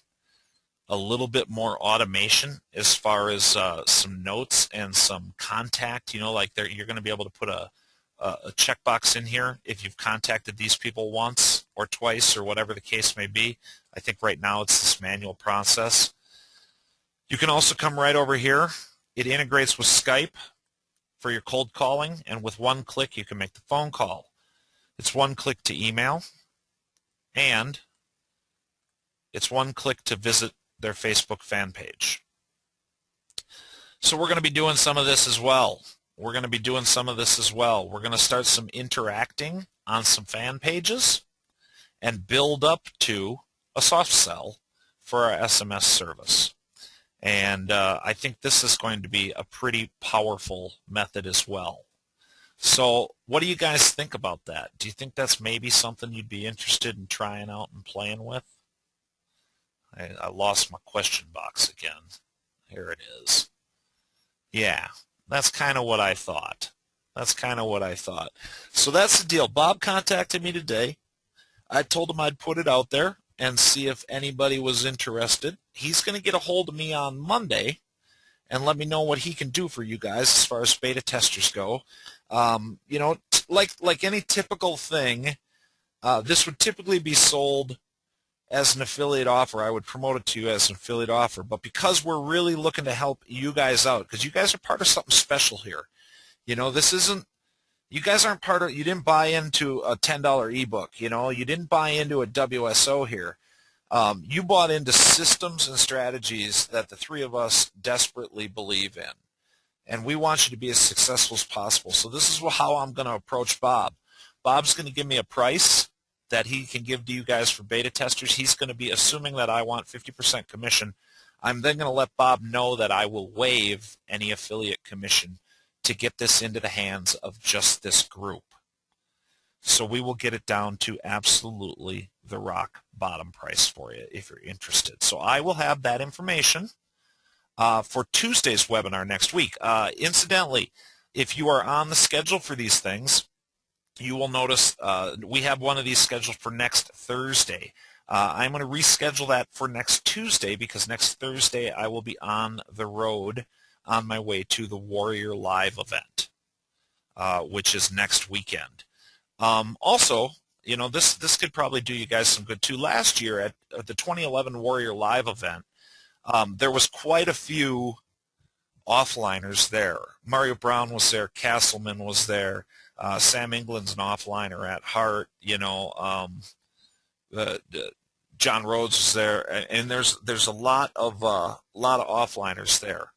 a little bit more automation as far as some notes and some contact. You know, like you're going to be able to put a checkbox in here if you've contacted these people once or twice or whatever the case may be. I think right now it's this manual process. You can also come right over here. It integrates with Skype for your cold calling, and with one click you can make the phone call. It's one click to email, and it's one click to visit their Facebook fan page. So we're going to be doing some of this as well. We're going to start some interacting on some fan pages and build up to a soft sell for our SMS service. And I think this is going to be a pretty powerful method as well. So what do you guys think about that? Do you think that's maybe something you'd be interested in trying out and playing with? I lost my question box again. Here it is. Yeah, that's kind of what I thought. So that's the deal. Bob contacted me today. I told him I'd put it out there and see if anybody was interested. He's going to get a hold of me on Monday and let me know what he can do for you guys as far as beta testers go. You know, like any typical thing, this would typically be sold as an affiliate offer. I would promote it to you as an affiliate offer. But because we're really looking to help you guys out, because you guys are part of something special here. You know, this isn't, you guys aren't part of, you didn't buy into a $10 ebook. You know, you didn't buy into a WSO here. You bought into systems and strategies that the three of us desperately believe in. And we want you to be as successful as possible. So this is how I'm going to approach Bob. Bob's going to give me a price that he can give to you guys for beta testers. He's going to be assuming that I want 50% commission. I'm then going to let Bob know that I will waive any affiliate commission to get this into the hands of just this group. So we will get it down to absolutely the rock bottom price for you if you're interested. So I will have that information for Tuesday's webinar next week. Incidentally, if you are on the schedule for these things, you will notice we have one of these scheduled for next Thursday. I'm going to reschedule that for next Tuesday because next Thursday I will be on the road on my way to the Warrior Live event, which is next weekend. Also, you know, this could probably do you guys some good too. Last year at the 2011 Warrior Live event, there was quite a few offliners there. Mario Brown was there, Castleman was there, Sam England's an offliner at heart, you know, John Rhodes was there, and there's a lot of offliners there.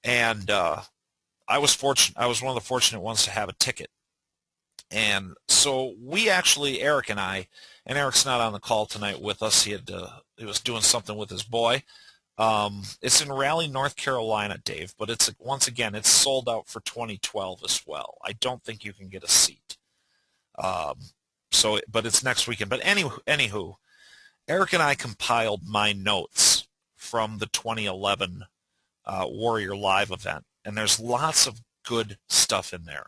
And I was fortunate. I was one of the fortunate ones to have a ticket. And so we actually, Eric and I, and Eric's not on the call tonight with us. He was doing something with his boy. It's in Raleigh, North Carolina, Dave, but once again, it's sold out for 2012 as well. I don't think you can get a seat. But it's next weekend. But anywho, Eric and I compiled my notes from the 2011 Warrior Live event, and there's lots of good stuff in there.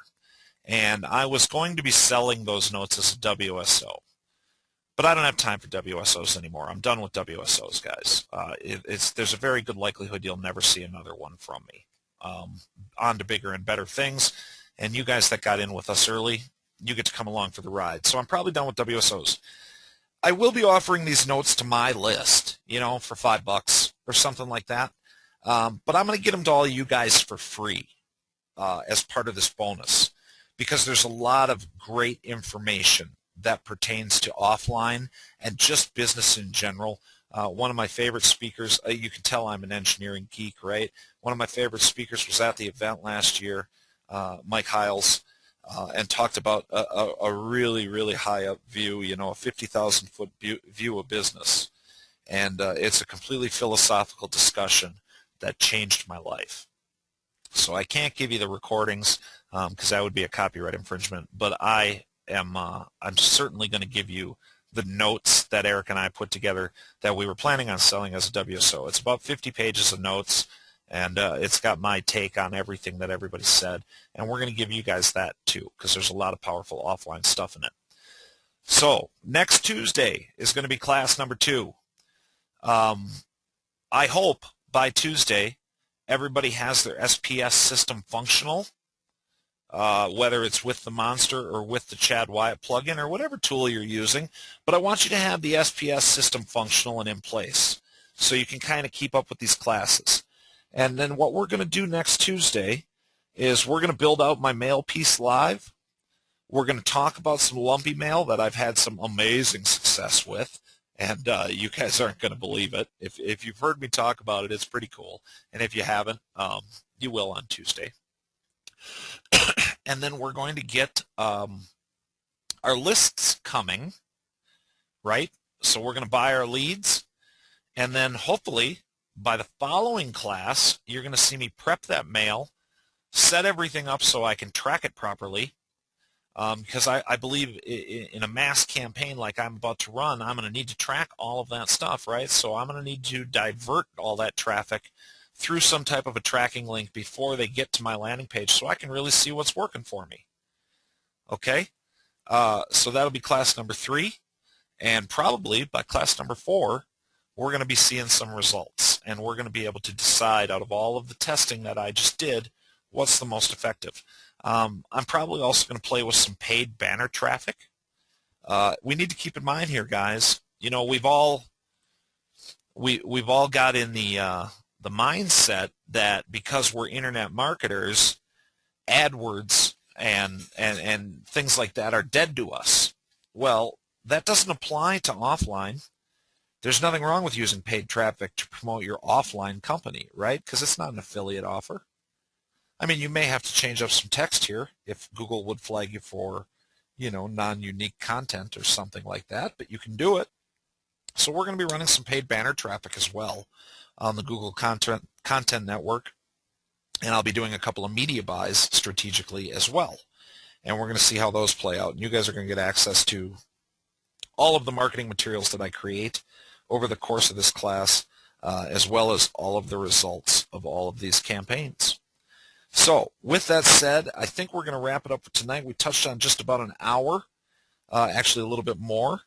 And I was going to be selling those notes as a WSO. But I don't have time for WSOs anymore. I'm done with WSOs, guys. There's a very good likelihood you'll never see another one from me. On to bigger and better things. And you guys that got in with us early, you get to come along for the ride. So I'm probably done with WSOs. I will be offering these notes to my list, for $5 or something like that. But I'm going to get them to all you guys for free as part of this bonus, because there's a lot of great information that pertains to offline and just business in general. One of my favorite speakers, you can tell I'm an engineering geek, right? One of my favorite speakers was at the event last year, Mike Hiles, and talked about a really, really high up view, a 50,000-foot view of business. And it's a completely philosophical discussion that changed my life. So I can't give you the recordings because that would be a copyright infringement, but I'm certainly going to give you the notes that Eric and I put together that we were planning on selling as a WSO. It's about 50 pages of notes, and it's got my take on everything that everybody said, and we're going to give you guys that too, because there's a lot of powerful offline stuff in it. So next Tuesday is going to be class number 2. I hope by Tuesday everybody has their SPS system functional, whether it's with the Monster or with the Chad Wyatt plugin or whatever tool you're using. But I want you to have the SPS system functional and in place so you can kind of keep up with these classes. And then what we're going to do next Tuesday is we're going to build out my mail piece live. We're going to talk about some lumpy mail that I've had some amazing success with, and you guys aren't going to believe it. If you've heard me talk about it, it's pretty cool. And if you haven't, you will on Tuesday. And then we're going to get our lists coming, right? So we're going to buy our leads, and then hopefully by the following class, you're going to see me prep that mail, set everything up so I can track it properly, because I believe in a mass campaign like I'm about to run, I'm going to need to track all of that stuff, right? So I'm going to need to divert all that traffic through some type of a tracking link before they get to my landing page so I can really see what's working for me. Okay? So that'll be class number 3, and probably by class number 4, we're going to be seeing some results, and we're going to be able to decide out of all of the testing that I just did what's the most effective. I'm probably also going to play with some paid banner traffic. We need to keep in mind here, guys, we've all got in the mindset that because we're internet marketers, AdWords and things like that are dead to us. Well, that doesn't apply to offline. There's nothing wrong with using paid traffic to promote your offline company, right? Because it's not an affiliate offer. I mean, you may have to change up some text here if Google would flag you for, non-unique content or something like that, but you can do it. So we're going to be running some paid banner traffic as well on the Google Content Network, and I'll be doing a couple of media buys strategically as well. And we're going to see how those play out. And you guys are going to get access to all of the marketing materials that I create over the course of this class, as well as all of the results of all of these campaigns. So with that said, I think we're going to wrap it up for tonight. We touched on just about an hour, actually a little bit more.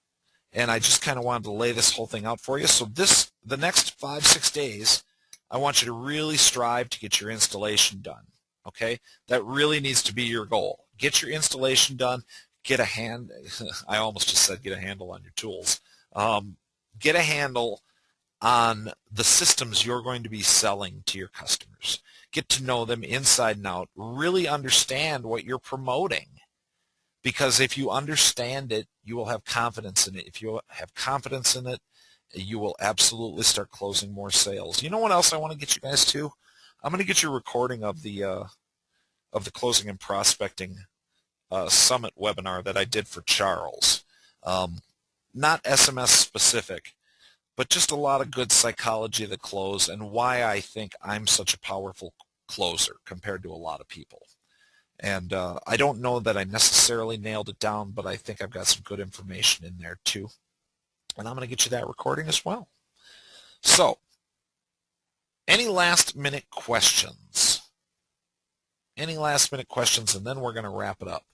And I just kind of wanted to lay this whole thing out for you. So the next 5-6 days, I want you to really strive to get your installation done, okay? That really needs to be your goal. Get your installation done. I almost just said get a handle on your tools. Get a handle on the systems you're going to be selling to your customers. Get to know them inside and out. Really understand what you're promoting. Because if you understand it, you will have confidence in it. If you have confidence in it, you will absolutely start closing more sales. You know what else I want to get you guys to? I'm going to get you a recording of the Closing and Prospecting Summit webinar that I did for Charles. Not SMS specific, but just a lot of good psychology of the close and why I think I'm such a powerful closer compared to a lot of people. And I don't know that I necessarily nailed it down, but I think I've got some good information in there too. and I'm going to get you that recording as well. So, any last minute questions? Any last minute questions, and then we're going to wrap it up.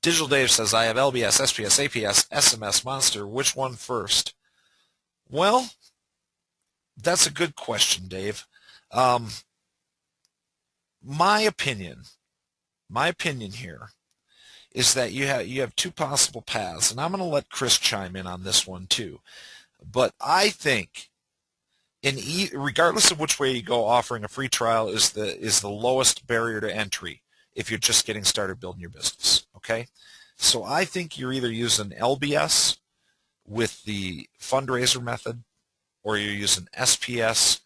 Digital Dave says, I have LBS, SPS, APS, SMS, Monster. Which one first? Well, that's a good question, Dave. My opinion here is that you have two possible paths, and I'm going to let Chris chime in on this one too. But I think, regardless of which way you go, offering a free trial is the lowest barrier to entry if you're just getting started building your business. Okay, so I think you're either using LBS with the fundraiser method, or you're using SPS,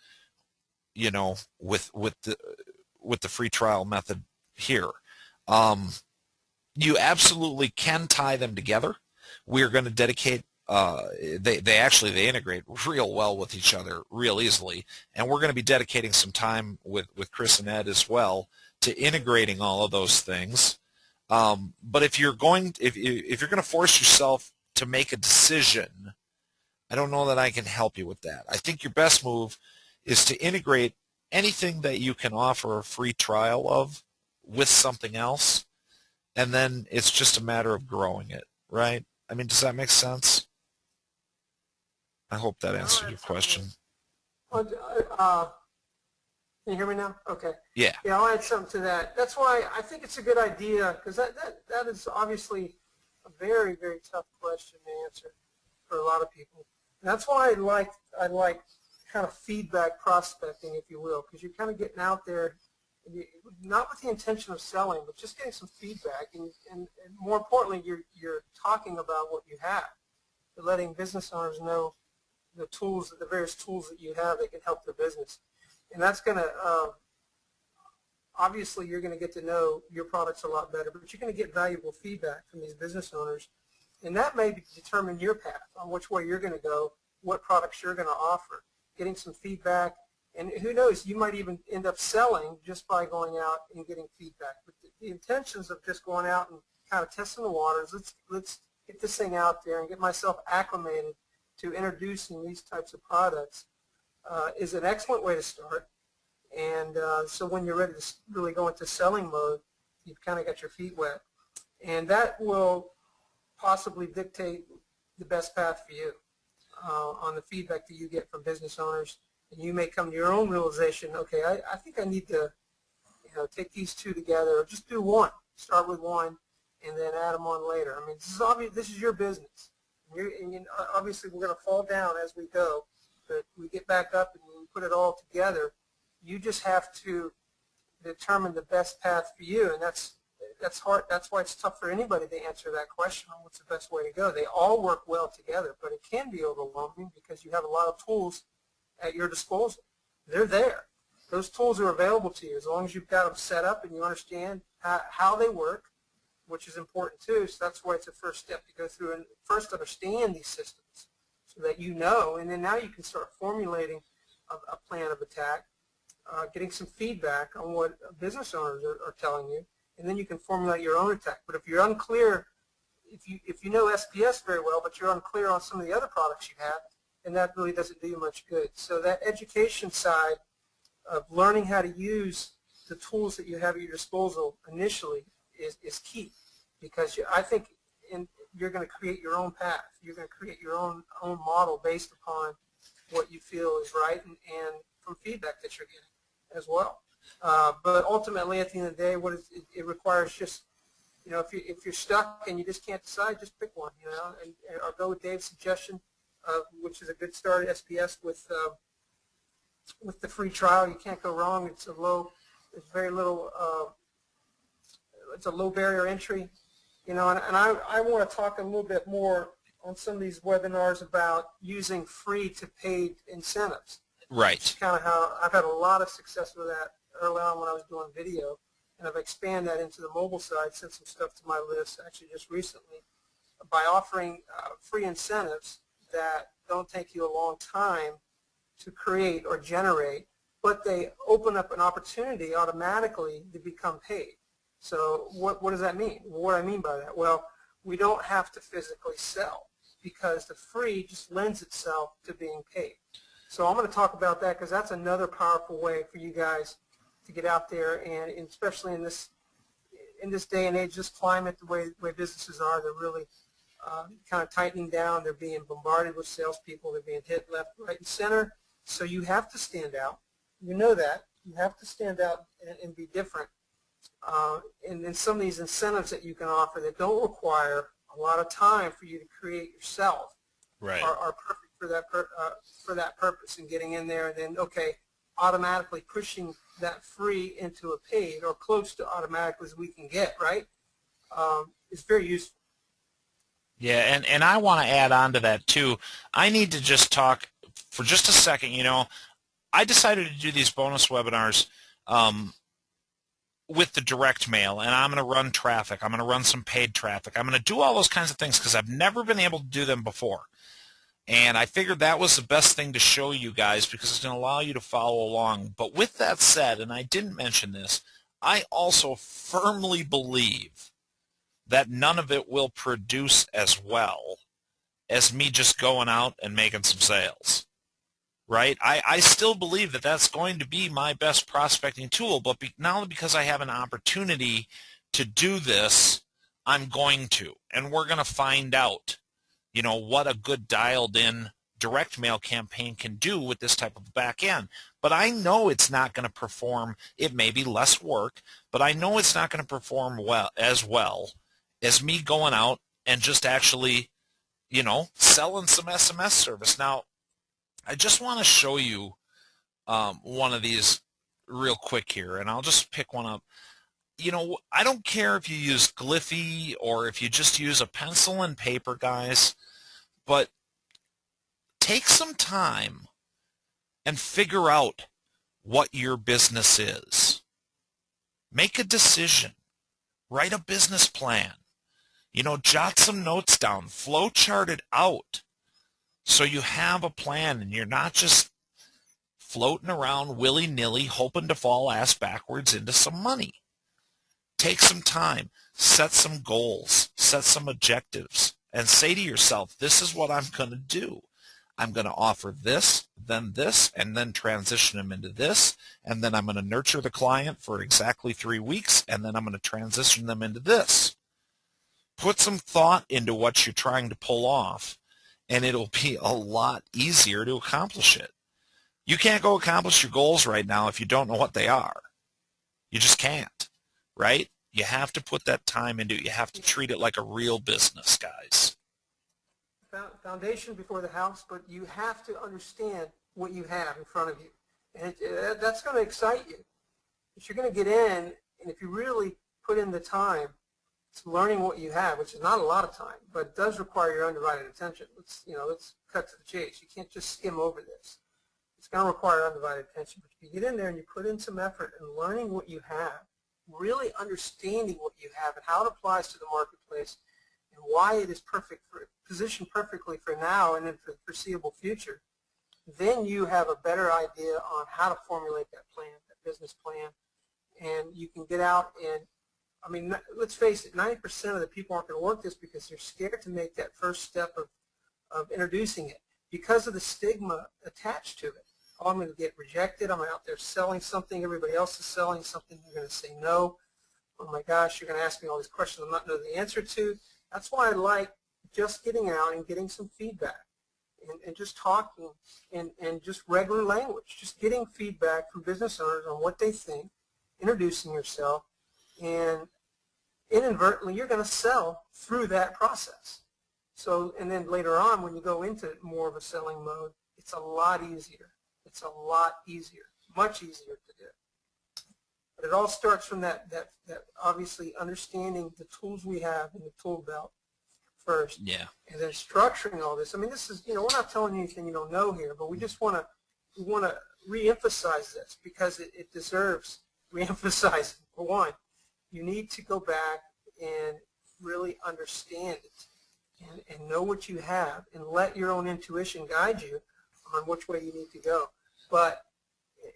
with the free trial method here. You absolutely can tie them together. We are going to dedicate. They integrate real well with each other, real easily, and we're going to be dedicating some time with Chris and Ed as well to integrating all of those things. But if you're going to force yourself to make a decision, I don't know that I can help you with that. I think your best move is to integrate anything that you can offer a free trial of with something else, and then it's just a matter of growing it, right? I mean, does that make sense? I hope that answered your question. Can you hear me now? Okay. Yeah. Yeah, I'll add something to that. That's why I think it's a good idea, because that is obviously a very, very tough question to answer for a lot of people. And that's why I like kind of feedback prospecting, if you will, because you're kind of getting out there, not with the intention of selling, but just getting some feedback, and more importantly, you're talking about what you have. You're letting business owners know the various tools that you have that can help their business. And that's going to, obviously you're going to get to know your products a lot better, but you're going to get valuable feedback from these business owners. And that may determine your path on which way you're going to go, what products you're going to offer, getting some feedback. And who knows, you might even end up selling just by going out and getting feedback. But the intentions of just going out and kind of testing the waters, let's get this thing out there and get myself acclimated to introducing these types of products, is an excellent way to start. And so when you're ready to really go into selling mode, you've kind of got your feet wet. And that will possibly dictate the best path for you on the feedback that you get from business owners. And you may come to your own realization, okay, I think I need to take these two together, or just do one. Start with one and then add them on later. I mean, this is obvious. This is your business. And obviously, we're going to fall down as we go, but we get back up and we put it all together. You just have to determine the best path for you, and that's hard. That's why it's tough for anybody to answer that question on what's the best way to go. They all work well together, but it can be overwhelming because you have a lot of tools at your disposal. They're there. Those tools are available to you as long as you've got them set up and you understand how they work, which is important too. So that's why it's a first step to go through and first understand these systems so that you know, and then now you can start formulating a plan of attack, getting some feedback on what business owners are telling you, and then you can formulate your own attack. But if you're unclear, if you know SPS very well, but you're unclear on some of the other products you have, and that really doesn't do you much good. So that education side of learning how to use the tools that you have at your disposal initially is key, because I think you're going to create your own path. You're going to create your own model based upon what you feel is right and from feedback that you're getting as well. But ultimately, at the end of the day, it requires just, if you're stuck and you just can't decide, just pick one, and I'll go with Dave's suggestion, which is a good start at SPS with the free trial. You can't go wrong. There's very little, it's a low barrier entry, and I want to talk a little bit more on some of these webinars about using free to paid incentives. Right. It's kind of how I've had a lot of success with that early on when I was doing video, and I've expanded that into the mobile side, sent some stuff to my list actually just recently, by offering free incentives that don't take you a long time to create or generate, but they open up an opportunity automatically to become paid. So what does that mean? What do I mean by that? Well, we don't have to physically sell. because the free just lends itself to being paid. So I'm going to talk about that because that's another powerful way for you guys to get out there, and especially in this day and age, this climate, the way businesses are, they're really kind of tightening down. They're being bombarded with salespeople. They're being hit left, right, and center. So you have to stand out. You know that. You have to stand out and be different. And some of these incentives that you can offer that don't require a lot of time for you to create yourself are perfect for that purpose, and getting in there and then, okay, automatically pushing that free into a paid, or close to automatic as we can get, right? It's very useful. Yeah, and I want to add on to that too. I need to just talk for just a second. You know, I decided to do these bonus webinars with the direct mail, and I'm going to run traffic. I'm going to run some paid traffic. I'm going to do all those kinds of things because I've never been able to do them before. And I figured that was the best thing to show you guys because it's going to allow you to follow along. But with that said, and I didn't mention this, I also firmly believe that none of it will produce as well as me just going out and making some sales. Right? I still believe that that's going to be my best prospecting tool, but now because I have an opportunity to do this, I'm going to. And we're going to find out, you know, what a good dialed-in direct mail campaign can do with this type of back end. But I know it's not going to perform. It may be less work, but I know it's not going to perform well as me going out and just actually, you know, selling some SMS service. Now, I just want to show you one of these real quick here, and I'll just pick one up. You know, I don't care if you use Gliffy or if you just use a pencil and paper, guys, but take some time and figure out what your business is. Make a decision. Write a business plan. You know, jot some notes down. Flow chart it out so you have a plan and you're not just floating around willy-nilly hoping to fall ass backwards into some money. Take some time. Set some goals. Set some objectives. And say to yourself, this is what I'm going to do. I'm going to offer this, and then transition them into this, and then I'm going to nurture the client for exactly 3 weeks, and then I'm going to transition them into this. Put some thought into what you're trying to pull off, and it'll be a lot easier to accomplish it. You can't go accomplish your goals right now if you don't know what they are. You just can't, right? You have to put that time into it. You have to treat it like a real business, guys. Foundation before the house, but you have to understand what you have in front of you. And that's going to excite you. If you're going to get in, and if you really put in the time to learning what you have, which is not a lot of time, but it does require your undivided attention. Let's cut to the chase. You can't just skim over this. It's going to require undivided attention. But if you get in there and you put in some effort in learning what you have, really understanding what you have and how it applies to the marketplace, and why it is positioned perfectly for now and then for the foreseeable future, then you have a better idea on how to formulate that plan, that business plan, and you can get out and, I mean, let's face it, 90% of the people aren't going to work this because they're scared to make that first step of introducing it because of the stigma attached to it. Oh, I'm going to get rejected. I'm out there selling something. Everybody else is selling something. You're going to say no. Oh, my gosh, you're going to ask me all these questions I'm not know the answer to. That's why I like just getting out and getting some feedback and just talking and just regular language, just getting feedback from business owners on what they think, introducing yourself, and inadvertently you're going to sell through that process. So, and then later on when you go into more of a selling mode, it's a lot easier. It's a lot easier, much easier to do. But it all starts from that obviously understanding the tools we have in the tool belt first. Yeah. And then structuring all this. I mean, this is, we're not telling you anything you don't know here, but we just want to re-emphasize this because it deserves re-emphasizing. For one, you need to go back and really understand it and know what you have and let your own intuition guide you on which way you need to go. But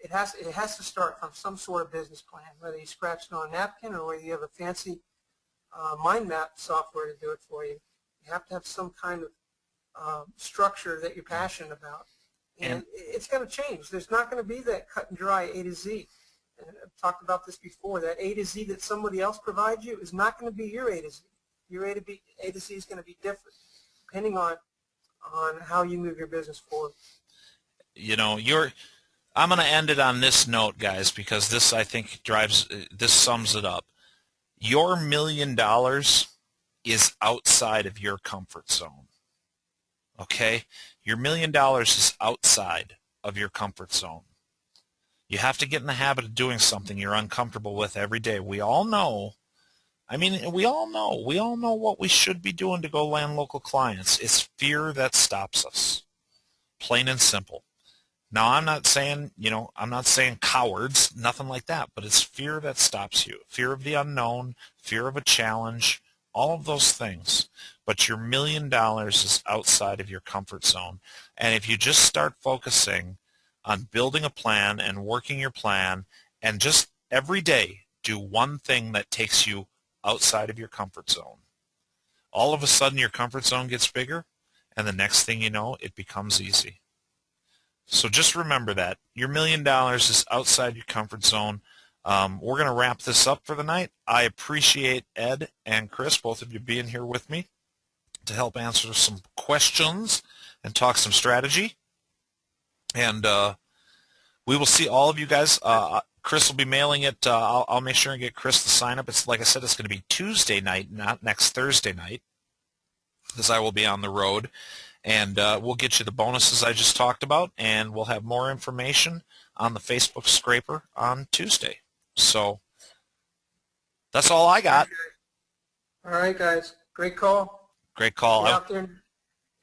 it has to start from some sort of business plan, whether you scratch it on a napkin or whether you have a fancy mind map software to do it for you. You have to have some kind of structure that you're passionate about. And it's going to change. There's not going to be that cut and dry A to Z. And I've talked about this before. That A to Z that somebody else provides you is not going to be your A to Z. Your A to Z is going to be different, depending on how you move your business forward. You know, I'm going to end it on this note, guys, because this, I think, this sums it up. Your $1 million is outside of your comfort zone. Okay? Your $1 million is outside of your comfort zone. You have to get in the habit of doing something you're uncomfortable with every day. We all know. I mean, we all know what we should be doing to go land local clients. It's fear that stops us. Plain and simple. Now, I'm not saying cowards, nothing like that, but it's fear that stops you. Fear of the unknown, fear of a challenge, all of those things. But your $1 million is outside of your comfort zone. And if you just start focusing on building a plan and working your plan, and just every day do one thing that takes you outside of your comfort zone, all of a sudden your comfort zone gets bigger, and the next thing you know, it becomes easy. So just remember that. Your $1 million is outside your comfort zone. We're going to wrap this up for the night. I appreciate Ed and Chris, both of you being here with me to help answer some questions and talk some strategy. And we will see all of you guys. Chris will be mailing it. I'll make sure and get Chris to sign up. It's like I said, it's going to be Tuesday night, not next Thursday night, because I will be on the road. And we'll get you the bonuses I just talked about, and we'll have more information on the Facebook scraper on Tuesday. So that's all I got. All right, guys. Great call. Great call. Get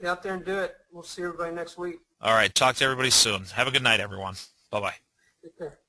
out there and do it. We'll see everybody next week. All right. Talk to everybody soon. Have a good night, everyone. Bye-bye. Take care.